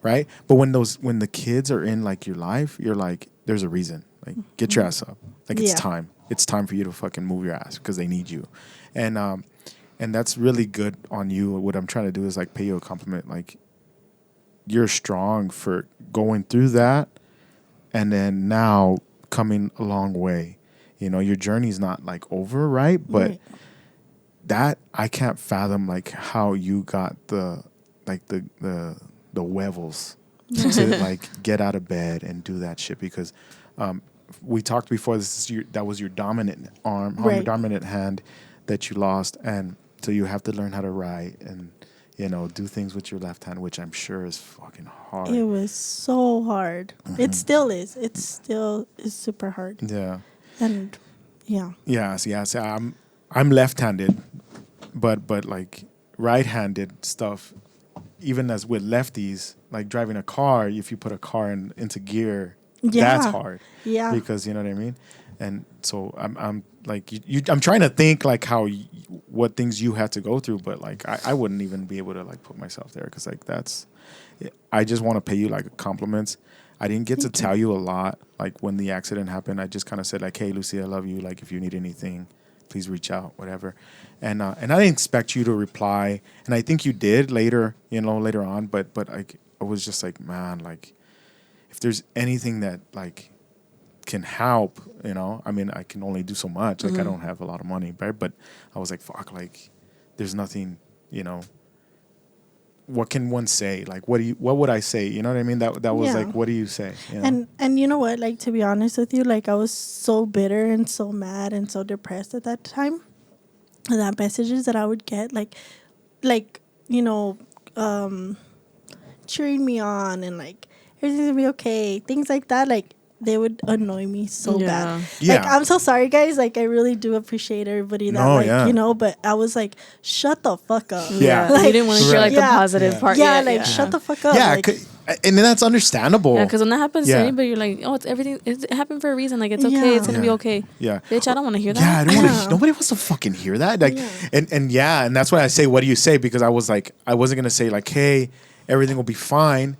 Speaker 2: right? But when the kids are in like your life, you're like, there's a reason. Like, get your ass up. Like, it's time. It's time for you to fucking move your ass because they need you. And that's really good on you. What I'm trying to do is like pay you a compliment. Like, you're strong for going through that, and then now coming a long way. Your journey's not like over, right? But that I can't fathom like how you got the huevos to like get out of bed and do that shit, because we talked before. That was your dominant arm, dominant hand that you lost, and so you have to learn how to write and do things with your left hand, which I'm sure is fucking hard.
Speaker 3: It was so hard. Mm-hmm. It still is. It still is super hard.
Speaker 2: Yeah.
Speaker 3: And
Speaker 2: yeah. So I'm left-handed, but like right-handed stuff. Even as with lefties, like driving a car, if you put a car into gear, that's hard. Yeah. Because you know what I mean. And so I'm like I'm trying to think like what things you had to go through, but like I wouldn't even be able to like put myself there, because like I just want to pay you like compliments. I didn't get to tell you a lot. Like when the accident happened, I just kind of said like, hey, Lucia, I love you. Like if you need anything, please reach out, whatever. And I didn't expect you to reply, and I think you did later on. But I was just like, man, like if there's anything that like can help, I mean, I can only do so much. Like I don't have a lot of money, right? But I was like, fuck, like there's nothing, what can one say? Like, what would I say? You know what I mean? That was like, what do you say?
Speaker 3: And you know what? Like, to be honest with you, like I was so bitter and so mad and so depressed at that time. And that messages that I would get, like cheering me on and like everything's gonna be okay, things like that. Like they would annoy me so bad.
Speaker 2: Yeah.
Speaker 3: Like, I'm so sorry, guys. Like, I really do appreciate everybody that, but I was like, shut the fuck up.
Speaker 2: Yeah.
Speaker 3: Like,
Speaker 1: you didn't want to hear, like, the positive part.
Speaker 3: Yeah, shut the fuck up.
Speaker 2: Yeah,
Speaker 3: like,
Speaker 2: and then that's understandable.
Speaker 1: Yeah, because when that happens to anybody, you're like, oh, it happened for a reason. Like, it's okay. It's going to be okay.
Speaker 2: Yeah.
Speaker 1: Bitch, I don't want to hear that.
Speaker 2: Yeah, I don't want to. Nobody wants to fucking hear that. Like, and that's why I say, what do you say? Because I was like, I wasn't going to say, like, hey, everything will be fine.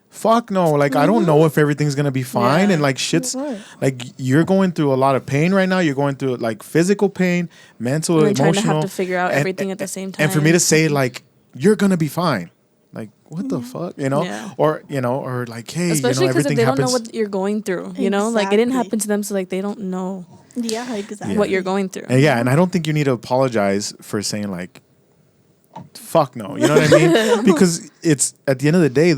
Speaker 2: Fuck no. Like, I don't know if everything's going to be fine.
Speaker 1: Yeah.
Speaker 2: And like, shit's
Speaker 3: Right.
Speaker 2: like, you're going through a lot of pain right now. You're going through like physical pain, mental,
Speaker 1: And then trying
Speaker 2: emotional.
Speaker 1: to have to figure out everything at the same time.
Speaker 2: And for me to say, like, you're going to be fine. Like, what the fuck? You know?
Speaker 1: Yeah.
Speaker 2: Or, you know, or like, hey,
Speaker 1: especially
Speaker 2: you know,
Speaker 1: because
Speaker 2: everything
Speaker 1: they don't know
Speaker 2: happens.
Speaker 1: what you're going through. You know, like it didn't
Speaker 3: Exactly.
Speaker 1: happen to them, so like they don't know
Speaker 3: Yeah, exactly.
Speaker 1: what you're going through.
Speaker 2: And yeah, and I don't think you need to apologize for saying like, "Fuck no," you know what I mean? Because it's at the end of the day,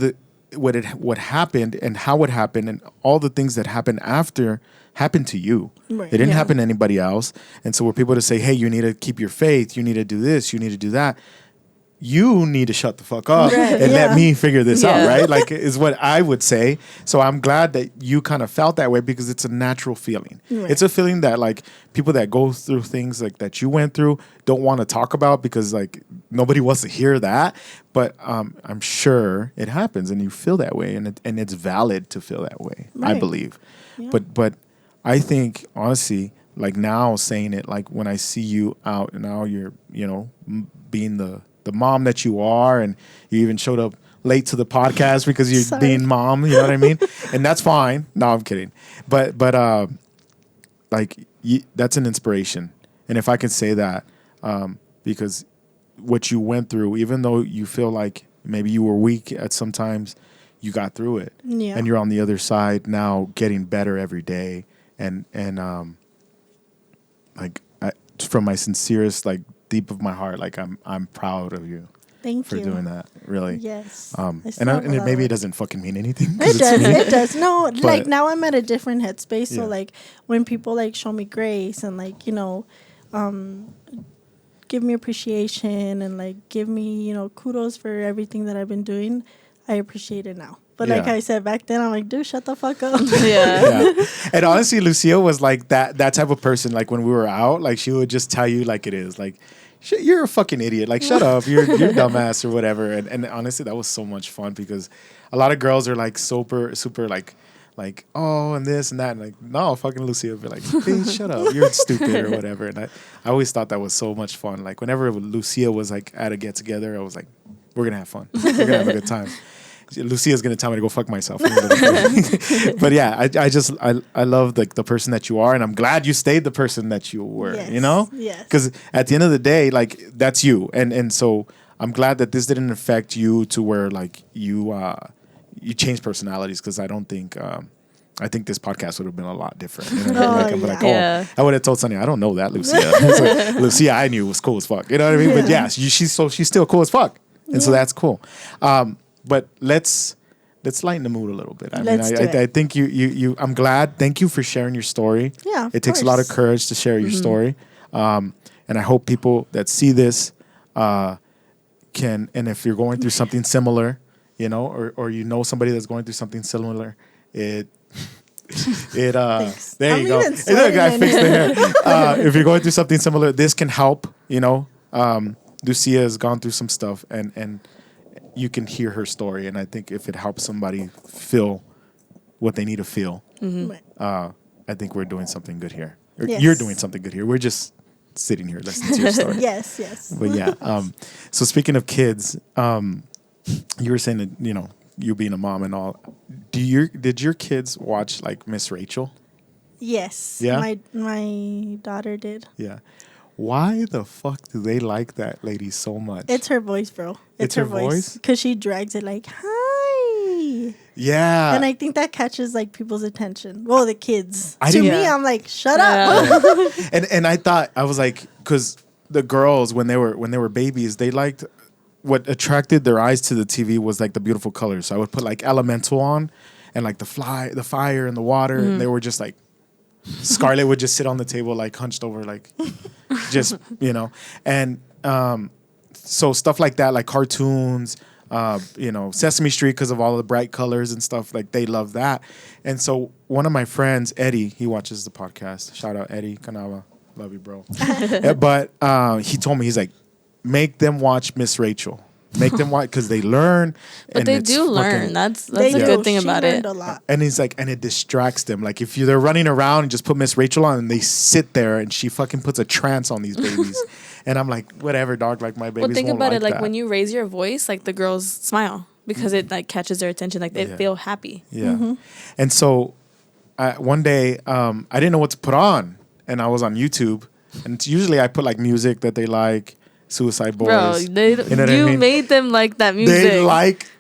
Speaker 2: what happened and how it happened and all the things that happened after happened to you.
Speaker 3: Right.
Speaker 2: It didn't
Speaker 1: Yeah.
Speaker 2: happen to anybody else. And so, for people to say, "Hey, you need to keep your faith. You need to do this. You need to do that." You need to shut the fuck up
Speaker 3: Right,
Speaker 2: and let
Speaker 3: yeah.
Speaker 2: me figure this out,
Speaker 1: Yeah.
Speaker 2: right? Like, is what I would say. So I'm glad that you kind of felt that way because it's a natural feeling.
Speaker 3: Right.
Speaker 2: It's a feeling that like people that go through things like that you went through don't want to talk about because like nobody wants to hear that. But I'm sure it happens and you feel that way, and it's valid to feel that way. I
Speaker 3: Right.
Speaker 2: believe.
Speaker 3: Yeah.
Speaker 2: But I think honestly, like now saying it, like when I see you out and now you're being the mom that you are, and you even showed up late to the podcast because you're
Speaker 3: Sorry.
Speaker 2: being mom, you know what I mean? And that's fine. No, I'm kidding. But like that's an inspiration. And if I can say that, because what you went through, even though you feel like maybe you were weak at sometimes, you got through it.
Speaker 3: Yeah.
Speaker 2: And you're on the other side now, getting better every day. And like from my sincerest, like deep of my heart, like I'm proud of you
Speaker 3: Thank
Speaker 2: for
Speaker 3: you.
Speaker 2: doing that. Really.
Speaker 3: Yes.
Speaker 2: And
Speaker 3: I still have a lot
Speaker 2: maybe
Speaker 3: of
Speaker 2: it doesn't fucking mean anything. 'cause
Speaker 3: It
Speaker 2: it's
Speaker 3: does.
Speaker 2: me.
Speaker 3: It does. No, like now I'm at a different headspace. So
Speaker 2: Yeah.
Speaker 3: like when people like show me grace and like give me appreciation and like give me kudos for everything that I've been doing, I appreciate it now. But like
Speaker 2: Yeah.
Speaker 3: I said back then, I'm like, dude, shut the fuck up.
Speaker 1: Yeah.
Speaker 2: Yeah. And honestly, Lucia was like that type of person. Like when we were out, like she would just tell you like it is. Like, you're a fucking idiot. Like, shut up. You're dumbass or whatever. And honestly, that was so much fun because a lot of girls are like super like oh, and this and that. And like, no, fucking Lucia would be like, hey, shut up. You're stupid or whatever. And I always thought that was so much fun. Like whenever Lucia was like at a get together, I was like, we're going to have fun. We're going to have a good time. Lucia's gonna tell me to go fuck myself. But yeah, I love the person that you are, and I'm glad you stayed the person that you were.
Speaker 3: Yes,
Speaker 2: You know,
Speaker 3: yes.
Speaker 2: Because at the end of the day, like that's you, and so I'm glad that this didn't affect you to where like you changed personalities. Because I don't think. I think this podcast would have been a lot different. You know? Like, I'm like,
Speaker 1: Yeah.
Speaker 2: I would have told Sonny, I don't know that Lucia. It's like, Lucia, I knew was cool as fuck. You know what I mean? But yeah, she's still cool as fuck, and so that's cool. But let's lighten the mood a little bit.
Speaker 3: Let's do it.
Speaker 2: I think you. I'm glad. Thank you for sharing your story.
Speaker 3: Yeah, of
Speaker 2: it takes a lot of
Speaker 3: course.
Speaker 2: courage to share your story, and I hope people that see this can. And if you're going through something similar, or you know somebody that's going through something similar,
Speaker 3: Thanks.
Speaker 2: there
Speaker 3: I'm
Speaker 2: you go.
Speaker 3: even
Speaker 2: Hey, look, I
Speaker 3: sweating
Speaker 2: fixed
Speaker 3: in
Speaker 2: the hair. If you're going through something similar, this can help. Lucia has gone through some stuff, and you can hear her story. And I think if it helps somebody feel what they need to feel,
Speaker 3: Right.
Speaker 2: I think we're doing something good here. Or
Speaker 3: Yes.
Speaker 2: You're doing something good here. We're just sitting here listening to your story.
Speaker 3: Yes.
Speaker 2: But yeah. So speaking of kids, you were saying that you being a mom and all. Did your kids watch like Miss Rachel?
Speaker 3: Yes.
Speaker 2: Yeah?
Speaker 3: My daughter did.
Speaker 2: Yeah. Why the fuck do they like that lady so much?
Speaker 3: It's her voice, bro.
Speaker 2: It's her voice?
Speaker 3: Because she drags it like, hi.
Speaker 2: Yeah.
Speaker 3: And I think that catches like people's attention. Well, the kids.
Speaker 2: I
Speaker 3: To
Speaker 2: didn't-
Speaker 3: me,
Speaker 1: Yeah.
Speaker 3: I'm like, shut up.
Speaker 2: and I thought, I was like, because the girls when they were babies, they liked, what attracted their eyes to the TV was like the beautiful colors. So I would put like Elemental on, and like the fire and the water, and they were just like, Scarlett would just sit on the table like hunched over, like just and so stuff like that, like cartoons, Sesame Street, because of all the bright colors and stuff, like they love that. And so one of my friends, Eddie, he watches the podcast. Shout out Eddie Kanawa, love you, bro. But he told me, he's like, make them watch Miss Rachel. Make them watch because they learn.
Speaker 1: But they do learn. That's
Speaker 3: They
Speaker 1: a
Speaker 3: do.
Speaker 1: good thing
Speaker 3: She
Speaker 1: about it.
Speaker 3: learned a lot.
Speaker 2: And he's like, and it distracts them. Like if they're running around and just put Miss Rachel on, and they sit there, and she fucking puts a trance on these babies. And I'm like, whatever, dog. Like my babies.
Speaker 1: Well, think
Speaker 2: won't
Speaker 1: about
Speaker 2: like
Speaker 1: it. Like
Speaker 2: that.
Speaker 1: when you raise your voice, like the girls smile. because it like catches their attention. Like they
Speaker 2: Yeah.
Speaker 1: feel happy.
Speaker 2: Yeah. And so one day I didn't know what to put on, and I was on YouTube, and usually I put like music that they like, Suicide Boys.
Speaker 1: Bro,
Speaker 2: you know what I mean?
Speaker 1: made them like that music.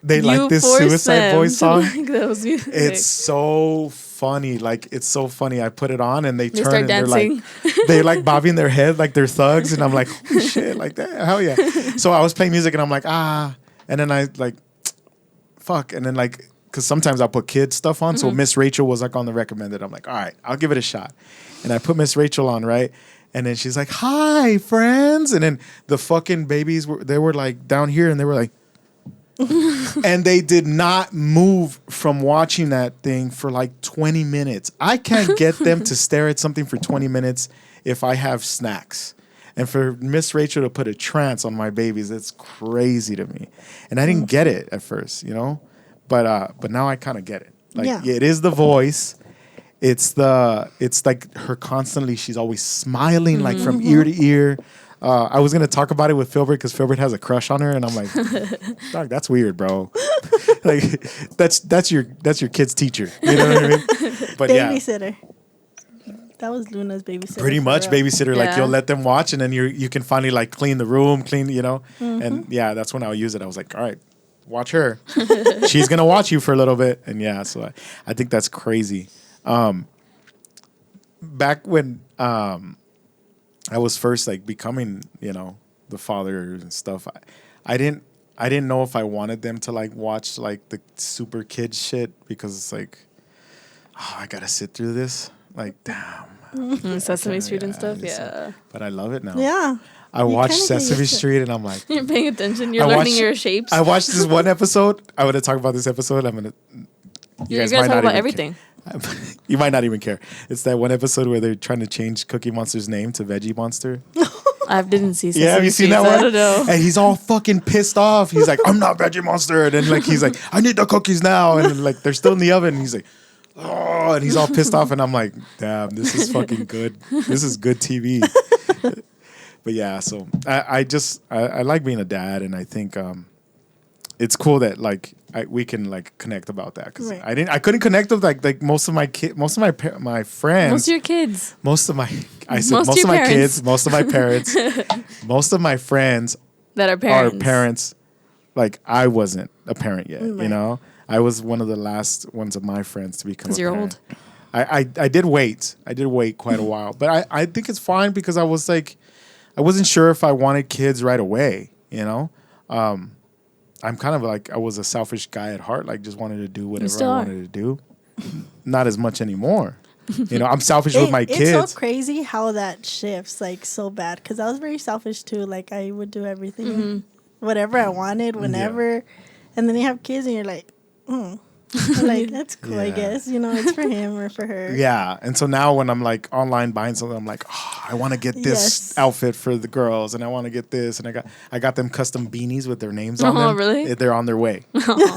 Speaker 2: They like this
Speaker 1: forced
Speaker 2: Suicide
Speaker 1: them
Speaker 2: Boys
Speaker 1: to
Speaker 2: song.
Speaker 1: like those music.
Speaker 2: It's so funny. Like, it's so funny. I put it on and they turn
Speaker 1: start
Speaker 2: and
Speaker 1: dancing.
Speaker 2: they're like bobbing their head like they're thugs. And I'm like, holy shit, like that. Hell yeah. So I was playing music and I'm like, and then I like, fuck. And then like, because sometimes I'll put kids stuff on. So Miss Rachel was like on the recommended. I'm like, all right, I'll give it a shot. And I put Miss Rachel on, right? And then she's like, hi, friends. And then the fucking babies they were like down here and they were like, and they did not move from watching that thing for like 20 minutes. I can't get them to stare at something for 20 minutes if I have snacks. And for Miss Rachel to put a trance on my babies, it's crazy to me. And I didn't get it at first, you know? But now I kind of get it. Like, it is the voice. It's like her constantly, she's always smiling like from ear to ear. I was gonna talk about it with Filbert because Filbert has a crush on her, and I'm like, dog, that's weird, bro. Like that's your kid's teacher. You know what I mean? But
Speaker 3: babysitter. That was Luna's babysitter.
Speaker 2: Pretty much babysitter. Like, you'll let them watch, and then you can finally like clean the room, you know. And that's when I'll use it. I was like, all right, watch her. She's gonna watch you for a little bit, and so I think that's crazy. Back when I was first like becoming, you know, the father and stuff, I didn't know if I wanted them to like watch like the super kid shit because it's like, I gotta sit through this. Like, damn.
Speaker 1: Sesame Street and stuff. Yeah.
Speaker 2: But I love it now.
Speaker 3: Yeah.
Speaker 2: I watch Sesame Street and I'm like,
Speaker 1: You're paying attention. You're learning your shapes.
Speaker 2: I watched this one episode. I want to talk about this episode.
Speaker 1: You're gonna talk about everything.
Speaker 2: You might not even care. It's that one episode where they're trying to change Cookie Monster's name to Veggie Monster.
Speaker 1: I didn't see Sesame
Speaker 2: have you seen
Speaker 1: Street,
Speaker 2: that
Speaker 1: so
Speaker 2: one?
Speaker 1: I don't know.
Speaker 2: And he's all fucking pissed off. He's like, I'm not Veggie Monster. And then like he's like, I need the cookies now. And then, like they're still in the oven. And he's like, oh, and he's all pissed off. And I'm like, damn, this is fucking good. This is good TV. But yeah, so I like being a dad, and I think it's cool that like we can like connect about that because I couldn't connect with like most of my friends,
Speaker 1: Most of your kids.
Speaker 2: most of my kids, most of my parents, most of my friends
Speaker 1: that are parents.
Speaker 2: Like I wasn't a parent yet, you know. I was one of the last ones of my friends to become. Because
Speaker 1: you're old.
Speaker 2: I did wait. I did wait quite a while, but I think it's fine because I was like, I wasn't sure if I wanted kids right away, you know. I'm kind of like, I was a selfish guy at heart, like just wanted to do whatever I wanted to do. Not as much anymore. You know, I'm selfish with my kids.
Speaker 3: It's so crazy how that shifts like so bad because I was very selfish too. Like I would do everything, whatever I wanted, whenever. And then you have kids and you're like, like that's cool, I guess. You know, it's for him or for her.
Speaker 2: Yeah. And so now when I'm like online buying something, I'm like, I want to get this outfit for the girls, and I want to get this, and I got them custom beanies with their names on them.
Speaker 1: Oh, really?
Speaker 2: They're on their way.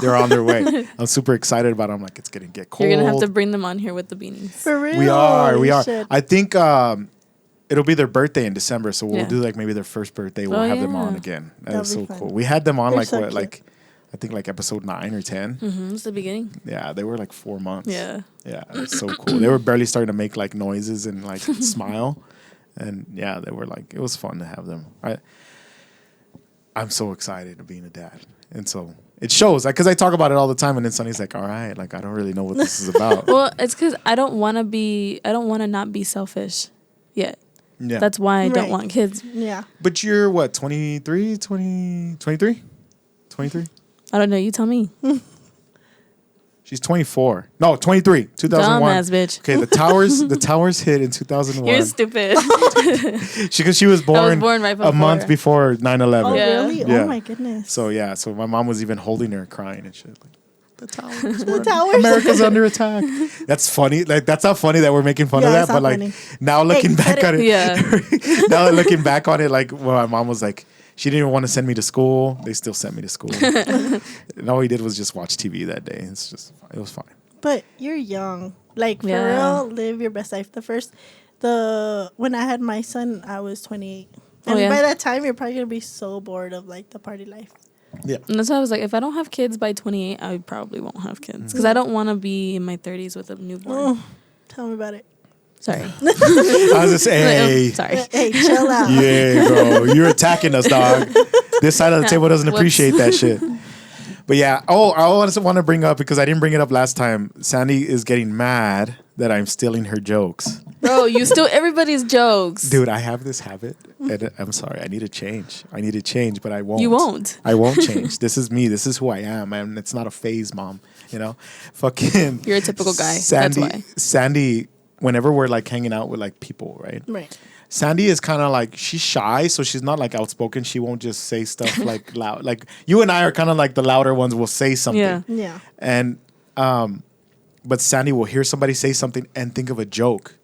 Speaker 2: They're on their way. I'm super excited about it. I'm like, it's gonna get cold.
Speaker 1: You're gonna have to bring them on here with the beanies.
Speaker 3: For real.
Speaker 2: We are.
Speaker 3: Should.
Speaker 2: I think it'll be their birthday in December, so we'll do like maybe their first birthday. We'll have them on again. That's so cool. We had them on like I think like episode 9 or 10.
Speaker 1: It's the beginning.
Speaker 2: Yeah, they were like 4 months.
Speaker 1: Yeah.
Speaker 2: Yeah, it's so cool. They were barely starting to make like noises and like smile. And yeah, they were like, it was fun to have them. I'm so excited to being a dad. And so it shows, like, because I talk about it all the time, and then Sonny's like, all right, like, I don't really know what this is about.
Speaker 1: Well, it's because I don't want to not be selfish yet. Yeah. That's why I don't want kids.
Speaker 3: Yeah.
Speaker 2: But you're what, 23? 23?
Speaker 1: I don't know. You tell me.
Speaker 2: She's 24. No, 23. 2001.
Speaker 1: Dumbass bitch.
Speaker 2: Okay, the towers hit in 2001.
Speaker 1: You're stupid.
Speaker 2: Because she was born,
Speaker 1: right before.
Speaker 2: a month before 9/11.
Speaker 3: Oh,
Speaker 1: Yeah.
Speaker 3: really?
Speaker 2: Yeah.
Speaker 3: Oh, my goodness.
Speaker 2: So my mom was even holding her, crying and shit. Like, the towers.
Speaker 3: The towers.
Speaker 2: America's under attack. That's funny. Like, that's not funny that we're making fun of that. But like
Speaker 3: funny.
Speaker 2: now looking back on it,
Speaker 1: Yeah.
Speaker 2: now looking back on it, like when my mom was like, she didn't even want to send me to school. They still sent me to school. And all we did was just watch TV that day. It was fine.
Speaker 3: But you're young. Like, for real, live your best life. When I had my son, I was 28. And by that time, you're probably going to be so bored of, like, the party life.
Speaker 2: Yeah.
Speaker 1: And that's why I was like, if I don't have kids by 28, I probably won't have kids because I don't want to be in my 30s with a newborn.
Speaker 3: Oh, tell me about it.
Speaker 1: Sorry.
Speaker 2: I was just saying, hey,
Speaker 1: Sorry.
Speaker 3: Hey, chill out.
Speaker 2: yeah, bro, you're attacking us, dog. This side of the table doesn't
Speaker 1: Whoops.
Speaker 2: appreciate that shit. But yeah, I also want to bring up, because I didn't bring it up last time, Sandy is getting mad that I'm stealing her jokes.
Speaker 1: Bro, you steal everybody's jokes.
Speaker 2: Dude, I have this habit, and I'm sorry, I need to change. But I won't.
Speaker 1: You won't.
Speaker 2: I won't change. This is me. This is who I am, and it's not a phase, Mom. You know, fucking.
Speaker 1: You're a typical guy.
Speaker 2: Sandy,
Speaker 1: That's why.
Speaker 2: Sandy, whenever we're like hanging out with like people, right?
Speaker 3: Right.
Speaker 2: Sandy is kind of like, she's shy, so she's not like outspoken. She won't just say stuff like loud. Like you and I are kind of like the louder ones will say something.
Speaker 1: Yeah.
Speaker 3: Yeah.
Speaker 2: And but Sandy will hear somebody say something and think of a joke.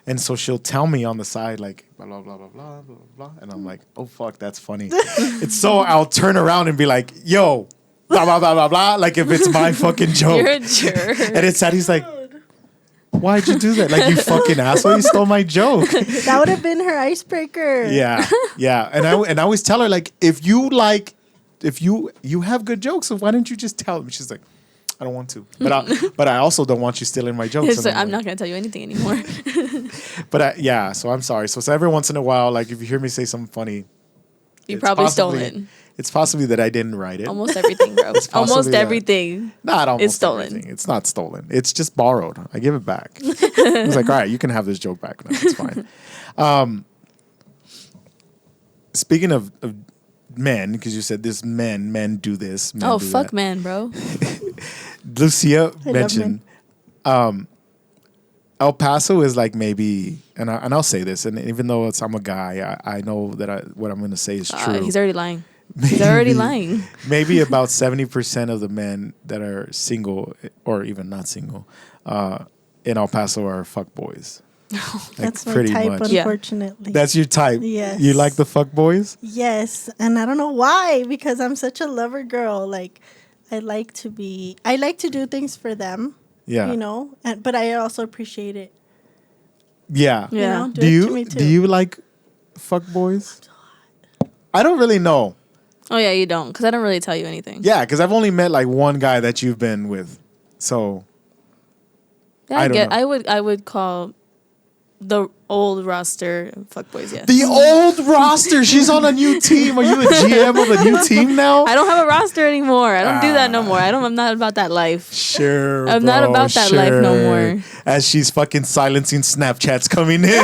Speaker 2: And so she'll tell me on the side, like, blah, blah, blah, blah, blah, blah, blah. And I'm like, oh, fuck, that's funny. It's so I'll turn around and be like, yo, blah, blah, blah, blah, blah. Like if it's my fucking joke.
Speaker 1: You're a jerk.
Speaker 2: And it's Sandy's like, why'd you do that? Like, you fucking asshole, you stole my joke.
Speaker 3: That would have been her icebreaker.
Speaker 2: Yeah, yeah. And I always tell her, like, if you have good jokes, so why didn't you just tell them? She's like, I don't want to. But I also don't want you stealing my jokes.
Speaker 1: So I'm not going to tell you anything anymore.
Speaker 2: But yeah, so I'm sorry. So every once in a while, like if you hear me say something funny,
Speaker 1: You
Speaker 2: it's
Speaker 1: probably stole it.
Speaker 2: It's possibly that I didn't write it.
Speaker 1: Almost everything, bro. Almost
Speaker 2: that.
Speaker 1: everything.
Speaker 2: Not almost
Speaker 1: It's stolen.
Speaker 2: everything. It's not stolen. It's just borrowed. I give it back. I was like, all right, you can have this joke back now. It's fine. Speaking of men, because you said this men do this. Men
Speaker 1: Oh,
Speaker 2: do
Speaker 1: fuck
Speaker 2: that.
Speaker 1: man, bro.
Speaker 2: Lucia
Speaker 3: I love
Speaker 2: mentioned El Paso is like maybe, and I'll say this, and even though I'm a guy, I know that what I'm going to say is true.
Speaker 1: He's already lying. He's already lying.
Speaker 2: Maybe about 70% of the men that are single or even not single in El Paso are fuck boys.
Speaker 3: That's my
Speaker 2: pretty
Speaker 3: type,
Speaker 2: much.
Speaker 1: Yeah.
Speaker 3: unfortunately.
Speaker 2: That's your type.
Speaker 3: Yes.
Speaker 2: You like the fuck boys?
Speaker 3: Yes, and I don't know why, because I'm such a lover girl. Like, I like to do things for them.
Speaker 2: Yeah.
Speaker 3: You know, but I also appreciate it.
Speaker 2: Yeah.
Speaker 3: You
Speaker 1: Yeah.
Speaker 3: know, do it to me too.
Speaker 2: Do you like fuck boys? I don't really know.
Speaker 1: Oh, yeah, you don't. Because I don't really tell you anything.
Speaker 2: Yeah, because I've only met like one guy that you've been with. So
Speaker 1: Yeah,
Speaker 2: I don't know.
Speaker 1: I would call the old roster fuckboys, yes.
Speaker 2: the old roster, she's on a new team. Are you a GM of a new team now?
Speaker 1: I don't have a roster anymore. I don't do that no more. I'm not about that life.
Speaker 2: Sure.
Speaker 1: I'm not about that life no more.
Speaker 2: As she's fucking silencing Snapchats coming in.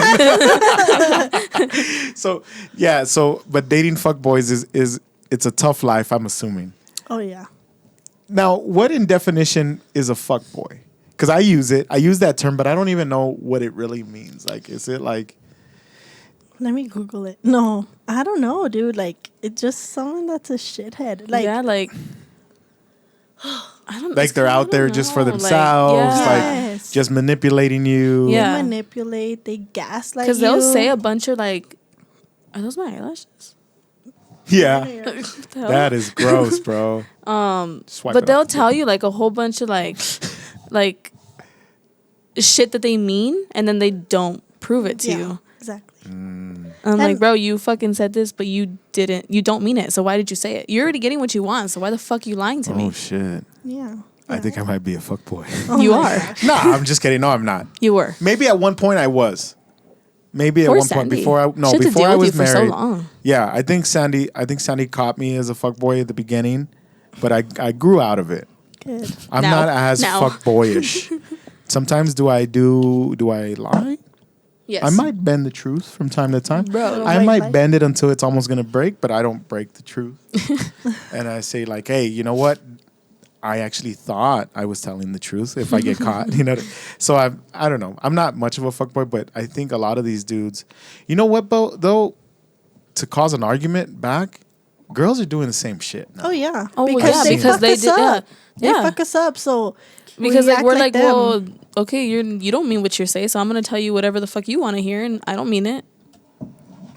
Speaker 2: But dating fuckboys is it's a tough life, I'm assuming.
Speaker 3: Oh yeah.
Speaker 2: Now, what in definition is a fuckboy? Because I use that term, but I don't even know what it really means. Like, is it like?
Speaker 3: Let me Google it. No, I don't know, dude. Like, it's just someone that's a shithead. Like,
Speaker 1: yeah, like I don't
Speaker 2: Like they're out there just for
Speaker 1: know.
Speaker 2: themselves,
Speaker 3: Yes.
Speaker 2: like just manipulating you.
Speaker 1: Yeah.
Speaker 3: they manipulate, they gaslight you.
Speaker 1: because they'll say a bunch of like, are those my eyelashes?
Speaker 2: Yeah.
Speaker 1: What the hell?
Speaker 2: That is gross, bro. Swipe
Speaker 1: But
Speaker 2: it
Speaker 1: they'll
Speaker 2: off.
Speaker 1: tell you like a whole bunch of like shit that they mean, and then they don't prove it to
Speaker 3: Yeah,
Speaker 1: you.
Speaker 3: exactly.
Speaker 1: I'm like,
Speaker 3: And-
Speaker 1: bro, you fucking said this, but you didn't. You don't mean it. So why did you say it? You're already getting what you want. So why the fuck are you lying to
Speaker 2: Oh
Speaker 1: me?
Speaker 2: shit.
Speaker 3: Yeah.
Speaker 2: I think I might be a fuckboy.
Speaker 1: You
Speaker 3: my
Speaker 1: are.
Speaker 3: gosh.
Speaker 2: Nah, I'm just kidding. No, I'm not.
Speaker 1: You were.
Speaker 2: Maybe at one point I was. Maybe at
Speaker 1: Poor
Speaker 2: one point
Speaker 1: Sandy.
Speaker 2: before
Speaker 1: She had to
Speaker 2: before
Speaker 1: deal
Speaker 2: I
Speaker 1: with
Speaker 2: was
Speaker 1: you for so
Speaker 2: married.
Speaker 1: long.
Speaker 2: Yeah, I think Sandy caught me as a fuckboy at the beginning, but I grew out of it.
Speaker 3: Good.
Speaker 2: I'm
Speaker 1: Now.
Speaker 2: not as
Speaker 1: Now.
Speaker 2: fuckboyish. Sometimes do I lie?
Speaker 1: Yes.
Speaker 2: I might bend the truth from time to time.
Speaker 1: Bro.
Speaker 2: I
Speaker 3: White
Speaker 2: might
Speaker 3: lie?
Speaker 2: bend it until it's almost gonna break, but I don't break the truth. And I say like, hey, you know what? I actually thought I was telling the truth if I get caught, you know. So I don't know. I'm not much of a fuckboy, but I think a lot of these dudes, you know what, though, to cause an argument back, girls are doing the same shit now.
Speaker 3: Oh yeah.
Speaker 1: Oh, well,
Speaker 3: because
Speaker 1: yeah,
Speaker 3: they
Speaker 1: because
Speaker 3: fuck
Speaker 1: they
Speaker 3: us
Speaker 1: did-
Speaker 3: up.
Speaker 1: yeah.
Speaker 3: They fuck us up. So
Speaker 1: because
Speaker 3: we
Speaker 1: like
Speaker 3: act
Speaker 1: we're like,
Speaker 3: them.
Speaker 1: well, okay, you don't mean what you say, so I'm gonna tell you whatever the fuck you want to hear, and I don't mean it.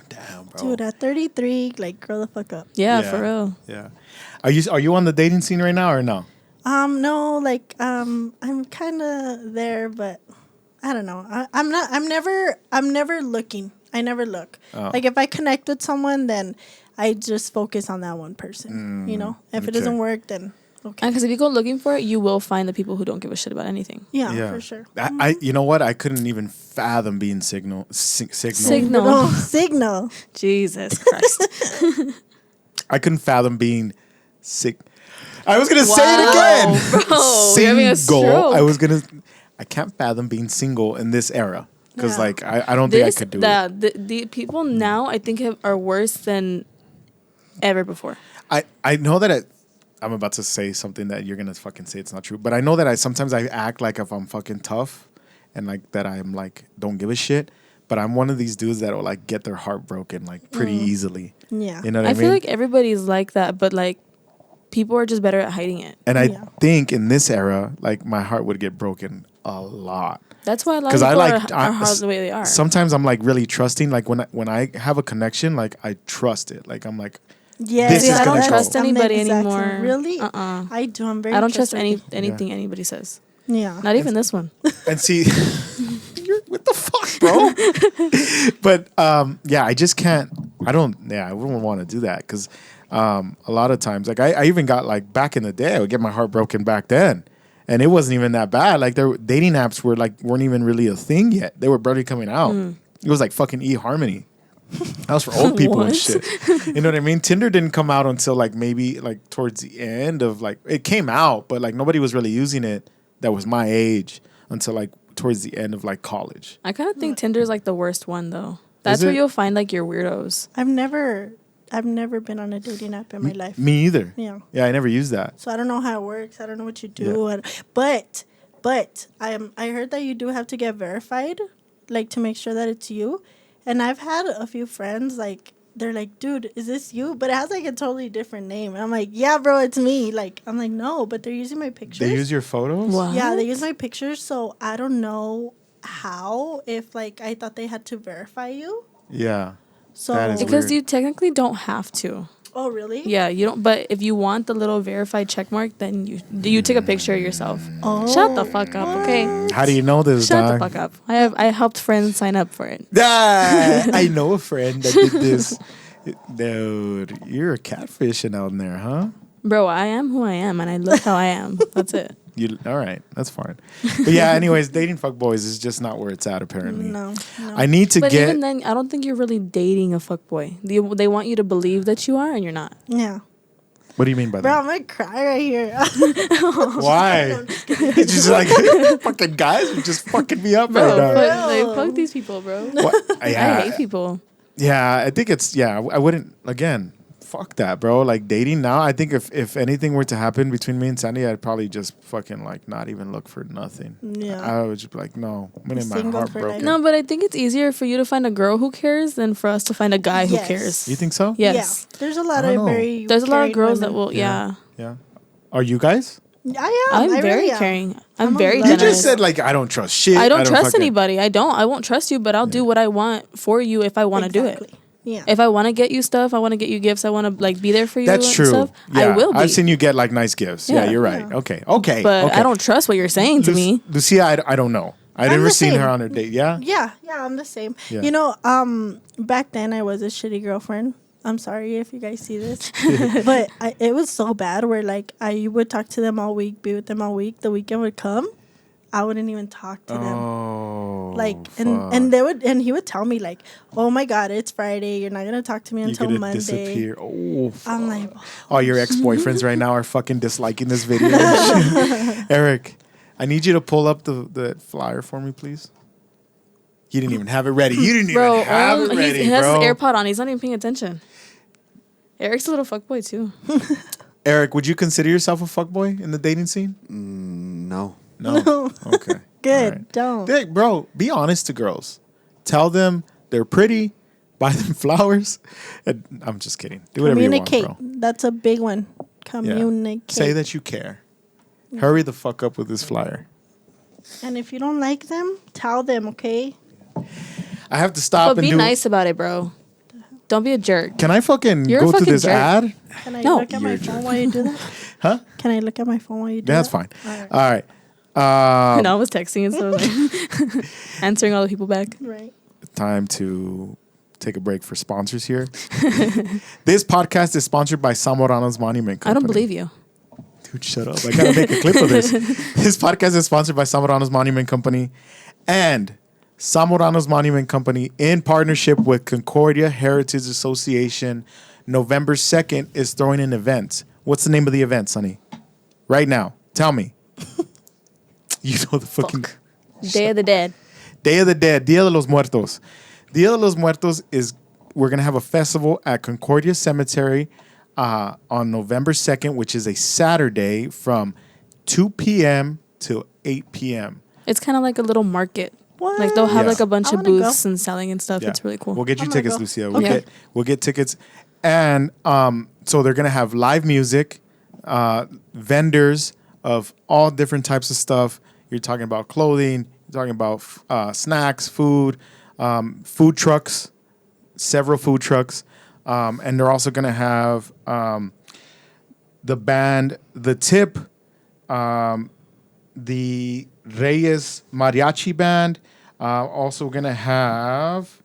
Speaker 2: Damn, bro.
Speaker 3: Dude, at 33, like, grow the fuck up.
Speaker 1: Yeah, for real.
Speaker 2: Yeah. Are you on the dating scene right now or no?
Speaker 3: No, like, I'm kind of there, but I don't know. I'm never looking. I never look.
Speaker 2: Oh.
Speaker 3: Like, if I connect with someone, then I just focus on that one person. You know, if it
Speaker 2: okay.
Speaker 3: doesn't work, then okay.
Speaker 1: Because if you go looking for it, you will find the people who don't give a shit about anything.
Speaker 3: Yeah, for sure.
Speaker 2: I you know what? I couldn't even fathom being signal.
Speaker 3: Signal.
Speaker 1: Jesus Christ.
Speaker 2: I couldn't fathom being sick. I was gonna say it again.
Speaker 1: Bro, you're having a stroke.
Speaker 2: I can't fathom being single in this era because
Speaker 3: Yeah.
Speaker 2: like I don't think I could do it.
Speaker 1: The people now I think are worse than ever before.
Speaker 2: I know that I'm about to say something that you're gonna fucking say it's not true, but I know that sometimes I act like if I'm fucking tough and like that I'm like don't give a shit, but I'm one of these dudes that will like get their heart broken like pretty easily.
Speaker 3: Yeah.
Speaker 2: You know what I mean?
Speaker 1: I feel like everybody's like that, but like people are just better at hiding it.
Speaker 2: And I think in this era, like my heart would get broken a lot.
Speaker 1: That's why a lot of people are hard the way they are.
Speaker 2: Sometimes I'm like really trusting. Like when I have a connection, like I trust it. Like I'm like,
Speaker 3: Yeah,
Speaker 2: this is
Speaker 1: I
Speaker 2: gonna
Speaker 1: don't
Speaker 2: go.
Speaker 1: trust anybody anymore.
Speaker 3: Really?
Speaker 1: Uh-uh.
Speaker 3: I do. I'm very.
Speaker 1: I don't trust
Speaker 3: trustworthy.
Speaker 1: anything anybody says.
Speaker 3: Yeah.
Speaker 1: Not even this one.
Speaker 2: And see, what the fuck, bro? But yeah, I just can't. I wouldn't want to do that because a lot of times, like I even got like back in the day, I would get my heart broken back then. And it wasn't even that bad. Like dating apps weren't even really a thing yet. They were barely coming out. It was like fucking eHarmony. That was for old people and shit. You know what I mean? Tinder didn't come out until like maybe like towards the end of like it came out, but like nobody was really using it that was my age until like towards the end of like college.
Speaker 1: I kind of think Tinder's like the worst one though. That's where you'll find like your weirdos.
Speaker 3: I've never been on a dating app in my life.
Speaker 2: Me either.
Speaker 3: Yeah.
Speaker 2: Yeah, I never used that.
Speaker 3: So I don't know how it works. I don't know what you do. But I heard that you do have to get verified, like to make sure that it's you. And I've had a few friends like they're like, dude, is this you? But it has like a totally different name. And I'm like, yeah, bro, it's me. Like I'm like, no, but they're using my pictures.
Speaker 2: They use your photos?
Speaker 1: What?
Speaker 3: Yeah, they use my pictures. So I don't know how. If like I thought they had to verify you.
Speaker 2: Yeah.
Speaker 3: So
Speaker 2: That is
Speaker 1: Because
Speaker 2: weird.
Speaker 1: you technically don't have to.
Speaker 3: Oh really?
Speaker 1: Yeah, you don't. But if you want the little verified check mark, then you take a picture of yourself.
Speaker 3: Oh.
Speaker 1: Shut the fuck up, okay?
Speaker 2: How do you know this,
Speaker 1: Shut
Speaker 2: dog?
Speaker 1: the fuck up. I helped friends sign up for it.
Speaker 2: Ah, I know a friend that did this. Dude, you're a catfishing out in there, huh?
Speaker 1: Bro, I am who I am, and I look how I am. That's it.
Speaker 2: All right, that's fine. But yeah, anyways, dating fuckboys is just not where it's at. Apparently,
Speaker 3: No.
Speaker 2: I need to
Speaker 1: But
Speaker 2: get.
Speaker 1: even then, I don't think you're really dating a fuckboy. They want you to believe that you are, and you're not.
Speaker 3: Yeah.
Speaker 2: What do you mean by
Speaker 3: Bro,
Speaker 2: that?
Speaker 3: I'm gonna cry right here.
Speaker 2: Why? It's just like fucking guys are just fucking me up
Speaker 1: Bro,
Speaker 2: right now.
Speaker 1: fuck these people, bro.
Speaker 2: What?
Speaker 1: I
Speaker 2: Yeah,
Speaker 1: hate people.
Speaker 2: yeah. I think it's I wouldn't again. Fuck that, bro. Like dating now, I think if anything were to happen between me and Sandy, I'd probably just fucking like not even look for nothing.
Speaker 3: Yeah.
Speaker 2: I would just be like, no, I'm gonna have my
Speaker 3: Single
Speaker 2: heart
Speaker 3: for
Speaker 2: broken.
Speaker 3: life.
Speaker 1: No, but I think it's easier for you to find a girl who cares than for us to find a guy
Speaker 3: Yes.
Speaker 1: who cares.
Speaker 2: You think so?
Speaker 1: Yes.
Speaker 3: Yeah. There's a lot
Speaker 2: I don't
Speaker 3: of
Speaker 2: know.
Speaker 3: very.
Speaker 1: There's a lot of
Speaker 3: caring
Speaker 1: girls that
Speaker 3: women.
Speaker 1: will, yeah.
Speaker 2: Yeah. Are you guys?
Speaker 3: I am.
Speaker 1: I'm
Speaker 3: I
Speaker 1: very
Speaker 3: really am.
Speaker 1: caring.
Speaker 3: I'm
Speaker 1: I'm
Speaker 3: a
Speaker 1: very
Speaker 3: lot.
Speaker 2: You
Speaker 1: generous.
Speaker 2: just said like I don't trust shit.
Speaker 1: I don't trust
Speaker 2: fucking-
Speaker 1: anybody. I won't trust you, but I'll do what I want for you if I want to do it.
Speaker 3: Exactly. Yeah.
Speaker 1: If I want to get you stuff, I want to get you gifts. I want to like be there for you.
Speaker 2: That's
Speaker 1: and
Speaker 2: true.
Speaker 1: Stuff,
Speaker 2: Yeah,
Speaker 1: I will be.
Speaker 2: I've seen you get like nice gifts. Yeah,
Speaker 1: Yeah.
Speaker 2: you're right.
Speaker 3: Yeah.
Speaker 2: Okay.
Speaker 1: but
Speaker 2: okay.
Speaker 1: I don't trust what you're saying to me.
Speaker 2: Lucia, I don't know. I've
Speaker 3: I'm
Speaker 2: never
Speaker 3: the
Speaker 2: seen
Speaker 3: same.
Speaker 2: her on her date. Yeah.
Speaker 3: Yeah, I'm the same.
Speaker 2: Yeah.
Speaker 3: You know, back then I was a shitty girlfriend. I'm sorry if you guys see this, but it was so bad where like I would talk to them all week, be with them all week. The weekend would come, I wouldn't even talk to them.
Speaker 2: Oh.
Speaker 3: Like
Speaker 2: fuck.
Speaker 3: and he would tell me like, oh my god, it's Friday. You're not gonna talk to me
Speaker 2: You're
Speaker 3: until
Speaker 2: gonna
Speaker 3: Monday.
Speaker 2: disappear. Oh.
Speaker 3: I'm like,
Speaker 2: All your ex-boyfriends right now are fucking disliking this video. Eric, I need you to pull up the flyer for me, please. You didn't even have it ready. You didn't
Speaker 1: Bro,
Speaker 2: even have it ready,
Speaker 1: he has
Speaker 2: bro.
Speaker 1: his AirPod on. He's not even paying attention. Eric's a little fuckboy too.
Speaker 2: Eric, would you consider yourself a fuckboy in the dating scene?
Speaker 5: No.
Speaker 2: No. Okay.
Speaker 3: good,
Speaker 2: All right.
Speaker 3: don't.
Speaker 2: Hey, bro, be honest to girls. Tell them they're pretty. Buy them flowers. And I'm just kidding. Do whatever
Speaker 3: Communicate.
Speaker 2: you want, bro.
Speaker 3: That's a big one.
Speaker 2: Yeah.
Speaker 3: Communicate.
Speaker 2: Say that you care. Hurry the fuck up with this flyer.
Speaker 3: And if you don't like them, tell them, okay?
Speaker 2: I have to stop
Speaker 1: But
Speaker 2: and
Speaker 1: be
Speaker 2: do.
Speaker 1: nice about it, bro. Don't be a jerk.
Speaker 2: Can I fucking
Speaker 1: You're a
Speaker 2: go to
Speaker 1: fucking
Speaker 2: this
Speaker 1: jerk.
Speaker 2: ad?
Speaker 3: Can I
Speaker 1: No.
Speaker 3: look at my
Speaker 2: You're
Speaker 3: phone while you do that?
Speaker 2: Huh?
Speaker 3: Can I look at my phone while you do
Speaker 2: Yeah,
Speaker 3: that?
Speaker 2: that's fine.
Speaker 3: All right.
Speaker 2: All right.
Speaker 1: And I was texting and so I was like answering all the people back.
Speaker 3: Right.
Speaker 2: Time to take a break for sponsors here. This podcast is sponsored by Zamorano's Monument Company.
Speaker 1: I don't believe you.
Speaker 2: Dude, shut up. I gotta make a clip of this. This podcast is sponsored by Zamorano's Monument Company and Zamorano's Monument Company in partnership with Concordia Heritage Association. November 2nd is throwing an event. What's the name of the event, Sonny? Right now. Tell me. You know the fucking...
Speaker 1: Day of the Dead.
Speaker 2: Day of the Dead. Dia de los Muertos. Dia de los Muertos is... We're going to have a festival at Concordia Cemetery on November 2nd, which is a Saturday from 2 p.m. to 8 p.m.
Speaker 1: It's kind of like a little market.
Speaker 3: What?
Speaker 1: Like they'll have
Speaker 2: Yeah.
Speaker 1: like a bunch
Speaker 3: I
Speaker 1: of
Speaker 3: wanna
Speaker 1: booths
Speaker 3: go.
Speaker 1: and selling and stuff.
Speaker 2: Yeah.
Speaker 1: It's really cool.
Speaker 2: We'll get you
Speaker 3: I'm gonna
Speaker 2: tickets,
Speaker 3: go.
Speaker 2: Lucia.
Speaker 1: Okay.
Speaker 2: We'll get tickets. And so they're going to have live music, vendors of all different types of stuff. You're talking about clothing. You're talking about snacks, food, food trucks, several food trucks. And they're also going to have the band, The Tip, the Reyes Mariachi Band. Also going to have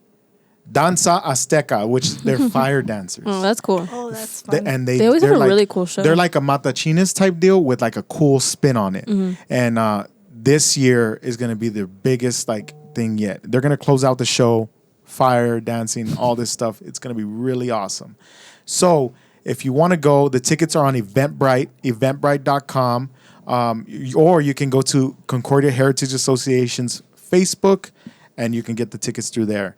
Speaker 2: Danza Azteca, which they're fire dancers.
Speaker 1: Oh, that's cool.
Speaker 3: Oh, that's
Speaker 2: They-
Speaker 3: fun.
Speaker 2: and
Speaker 1: They always
Speaker 2: they're
Speaker 1: have a really cool show.
Speaker 2: They're like a Matachines type deal with like a cool spin on it. And this year is going to be the biggest like thing yet. They're going to close out the show, fire, dancing, all this stuff. It's going to be really awesome. So if you want to go, the tickets are on Eventbrite, eventbrite.com. Or you can go to Concordia Heritage Association's Facebook and you can get the tickets through there.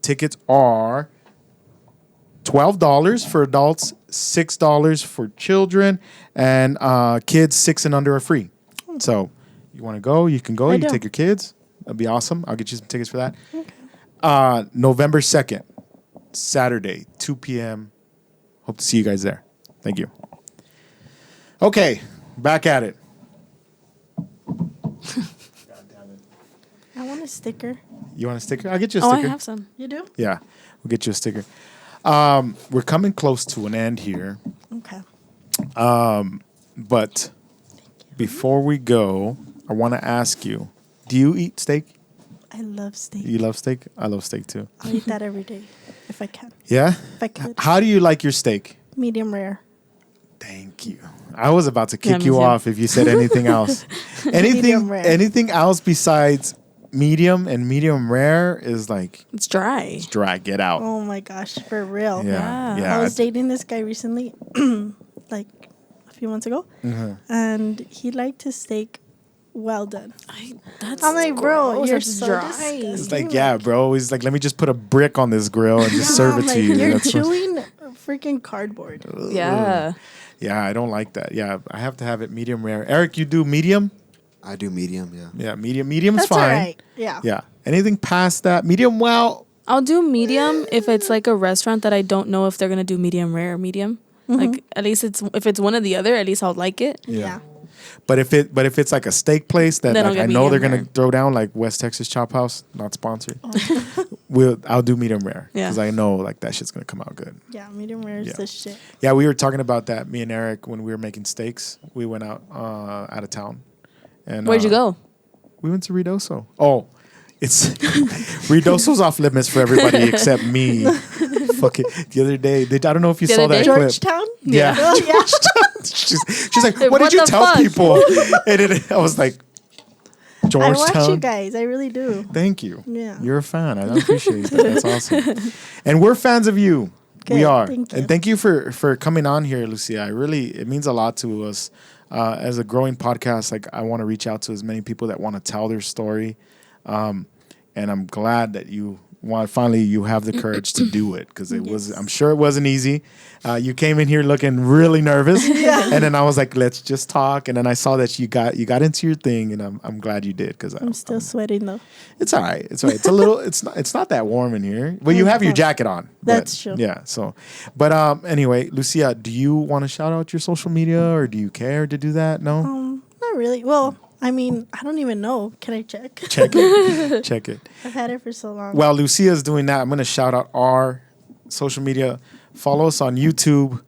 Speaker 2: Tickets are $12 for adults, $6 for children, and kids 6 and under are free. So you want to go, you can go.
Speaker 3: I
Speaker 2: You can
Speaker 3: do.
Speaker 2: take your kids. That'd be awesome. I'll get you some tickets for that. November 2nd, Saturday, 2 p.m. Hope to see you guys there. Thank you. Okay, back at it.
Speaker 3: I want a sticker.
Speaker 2: You want a sticker? I'll get you a
Speaker 1: Oh, I
Speaker 2: sticker.
Speaker 1: have some.
Speaker 3: You do?
Speaker 2: Yeah, we'll get you a sticker. We're coming close to an end here,
Speaker 3: Okay.
Speaker 2: but before we go, I want to ask you: do you eat steak?
Speaker 3: I love steak.
Speaker 2: You love steak? I love steak too.
Speaker 3: I'll eat that every day if I can.
Speaker 2: Yeah.
Speaker 3: If I could.
Speaker 2: How do you like your steak?
Speaker 3: Medium rare.
Speaker 2: Thank you. I was about to
Speaker 1: Yeah,
Speaker 2: kick
Speaker 1: me
Speaker 2: you
Speaker 1: too.
Speaker 2: off if you said anything else.
Speaker 3: Medium rare.
Speaker 2: Anything else besides medium and medium rare is like
Speaker 1: It's dry.
Speaker 2: dry. Get out.
Speaker 3: Oh my gosh, for real.
Speaker 2: Yeah,
Speaker 1: Yeah.
Speaker 2: yeah.
Speaker 3: I was dating this guy recently, like a few months ago, and he liked his steak well done.
Speaker 1: That's
Speaker 3: I'm like, bro,
Speaker 1: gross.
Speaker 3: you're
Speaker 1: That's
Speaker 3: so
Speaker 1: dry.
Speaker 3: disgusting.
Speaker 2: It's like, yeah, bro. He's like, let me just put a brick on this grill and just serve
Speaker 3: I'm
Speaker 2: it
Speaker 3: like,
Speaker 2: to you.
Speaker 3: You're
Speaker 2: That's what-
Speaker 3: chewing freaking cardboard.
Speaker 1: Yeah.
Speaker 2: Yeah, I don't like that. Yeah, I have to have it medium rare. Eric, you do medium?
Speaker 5: I do medium, yeah.
Speaker 2: Yeah, medium. Medium's
Speaker 3: That's
Speaker 2: fine.
Speaker 3: all right. Yeah.
Speaker 2: Yeah. Anything past that, medium, well,
Speaker 1: I'll do medium if it's like a restaurant that I don't know if they're gonna do medium rare or medium. Like at least if it's one or the other, at least I'll like it.
Speaker 3: Yeah.
Speaker 2: but if it's like a steak place that
Speaker 1: Then I'll
Speaker 2: like, I
Speaker 1: get
Speaker 2: know they're
Speaker 1: medium
Speaker 2: gonna
Speaker 1: rare.
Speaker 2: throw down, like West Texas Chop House, not sponsored. I'll do medium rare
Speaker 1: Yeah.
Speaker 2: because I know like that shit's gonna come out good.
Speaker 3: Yeah. Medium rare is
Speaker 2: Yeah.
Speaker 3: the shit.
Speaker 2: Yeah, we were talking about that. Me and Eric when we were making steaks. We went out of town. And
Speaker 1: Where'd you go?
Speaker 2: We went to Ruidoso. Oh, it's Ruidoso's off limits for everybody except me. Fuck it. The other day, I don't know if you
Speaker 1: The
Speaker 2: saw
Speaker 1: other
Speaker 2: that
Speaker 1: day?
Speaker 2: clip.
Speaker 3: Georgetown?
Speaker 2: Yeah.
Speaker 3: Oh, yeah.
Speaker 2: She's like,
Speaker 1: Like,
Speaker 2: what did
Speaker 1: what
Speaker 2: you
Speaker 1: the
Speaker 2: tell
Speaker 1: fuck?
Speaker 2: people? And then I was like,
Speaker 3: I
Speaker 2: Georgetown.
Speaker 3: watch you guys. I really do.
Speaker 2: Thank you.
Speaker 3: Yeah.
Speaker 2: You're a fan. I appreciate that. That's awesome. And we're fans of you. We
Speaker 3: Good.
Speaker 2: are.
Speaker 3: Thank you.
Speaker 2: And thank you for coming on here, Lucia. It means a lot to us. As a growing podcast, like I want to reach out to as many people that want to tell their story. And I'm glad that you have the courage to do it because I'm sure it wasn't easy. You came in here looking really nervous, and then I was like, let's just talk. And then I saw that you got into your thing, and I'm glad you did because
Speaker 3: I'm still sweating though.
Speaker 2: it's all right. It's all right. It's a little. It's not that warm in here. Well, you have your jacket on. but-
Speaker 3: That's true.
Speaker 2: Yeah. So, but anyway, Lucia, do you want to shout out your social media, or do you care to do that? No.
Speaker 3: Not really. Well, I mean, I don't even know. Can I check?
Speaker 2: Check it. Check it.
Speaker 3: I've had it for so long.
Speaker 2: While Lucia's doing that, I'm going to shout out our social media. Follow us on YouTube,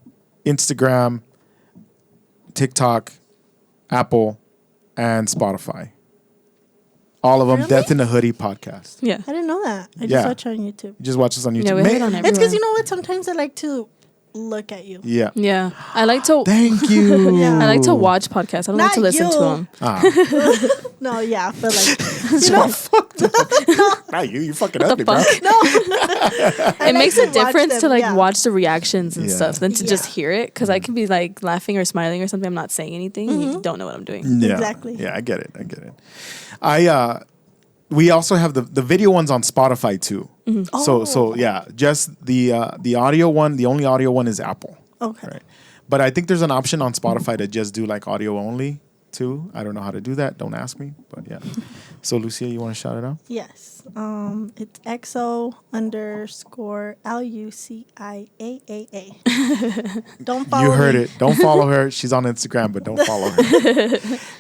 Speaker 2: Instagram, TikTok, Apple, and Spotify. All of them.
Speaker 3: Really?
Speaker 2: Death in the Hoodie podcast.
Speaker 1: Yeah.
Speaker 3: I didn't know that. I
Speaker 2: Yeah.
Speaker 3: just watch it on YouTube.
Speaker 2: You just watch us on YouTube.
Speaker 1: Yeah, we have it on
Speaker 3: It's because
Speaker 1: everywhere.
Speaker 3: you know what? Sometimes I like to look at you.
Speaker 2: Yeah.
Speaker 1: Yeah. I like to
Speaker 2: Thank you.
Speaker 3: Yeah.
Speaker 1: I like to watch podcasts. I don't like to
Speaker 3: Not
Speaker 1: listen to
Speaker 3: you.
Speaker 1: them.
Speaker 3: No, yeah, but like
Speaker 2: So fucked up. Not you. You fucking ugly, bro.
Speaker 1: fuck? It makes a difference to like watch the reactions and
Speaker 2: Yeah.
Speaker 1: stuff than to just
Speaker 3: Yeah.
Speaker 1: hear it, because I can be like laughing or smiling or something. I'm not saying anything. You don't know what I'm doing.
Speaker 2: Yeah.
Speaker 3: Exactly.
Speaker 2: Yeah, I get it. We also have the video ones on Spotify too. So yeah, just the audio one, the only audio one is Apple.
Speaker 3: Okay.
Speaker 2: Right. But I think there's an option on Spotify to just do like audio only too. I don't know how to do that. Don't ask me. But yeah. So Lucia, you want to shout it out?
Speaker 3: Yes. It's XO_LUCIAAA. Don't follow
Speaker 2: You heard
Speaker 3: me.
Speaker 2: it. Don't follow her. She's on Instagram, but don't follow her.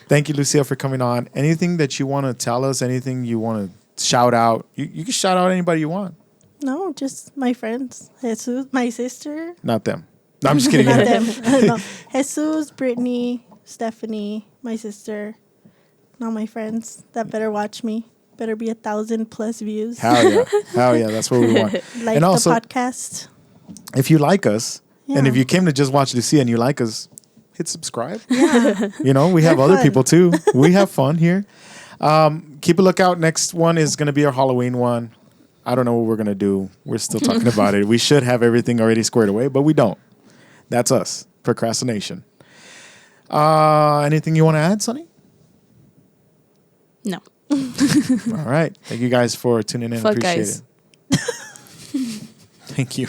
Speaker 2: Thank you, Lucia, for coming on. Anything that you want to tell us? Anything you want to shout out? You can shout out anybody you want.
Speaker 3: No, just my friends. Jesus, my sister.
Speaker 2: Not them. No, I'm just kidding.
Speaker 3: Not them. No. Jesus, Brittany, Stephanie, my sister. Not my friends. That better watch me. Better be 1,000+ views.
Speaker 2: Hell yeah. Hell yeah. That's what we want.
Speaker 3: Like
Speaker 2: and
Speaker 3: the
Speaker 2: also,
Speaker 3: podcast.
Speaker 2: if you like us, and
Speaker 3: Yeah.
Speaker 2: if you came to just watch Lucia and you like us, hit subscribe.
Speaker 3: Yeah.
Speaker 2: You know, we have
Speaker 3: They're
Speaker 2: other
Speaker 3: fun.
Speaker 2: people too. We have fun here. Keep a lookout. Next one is going to be our Halloween one. I don't know what we're going to do. We're still talking about it. We should have everything already squared away, but we don't. That's us. Procrastination. Anything you want to add, Sonny?
Speaker 1: No.
Speaker 2: All right. Thank you guys for tuning in.
Speaker 1: Fuck
Speaker 2: Appreciate
Speaker 1: guys.
Speaker 2: it. Thank you.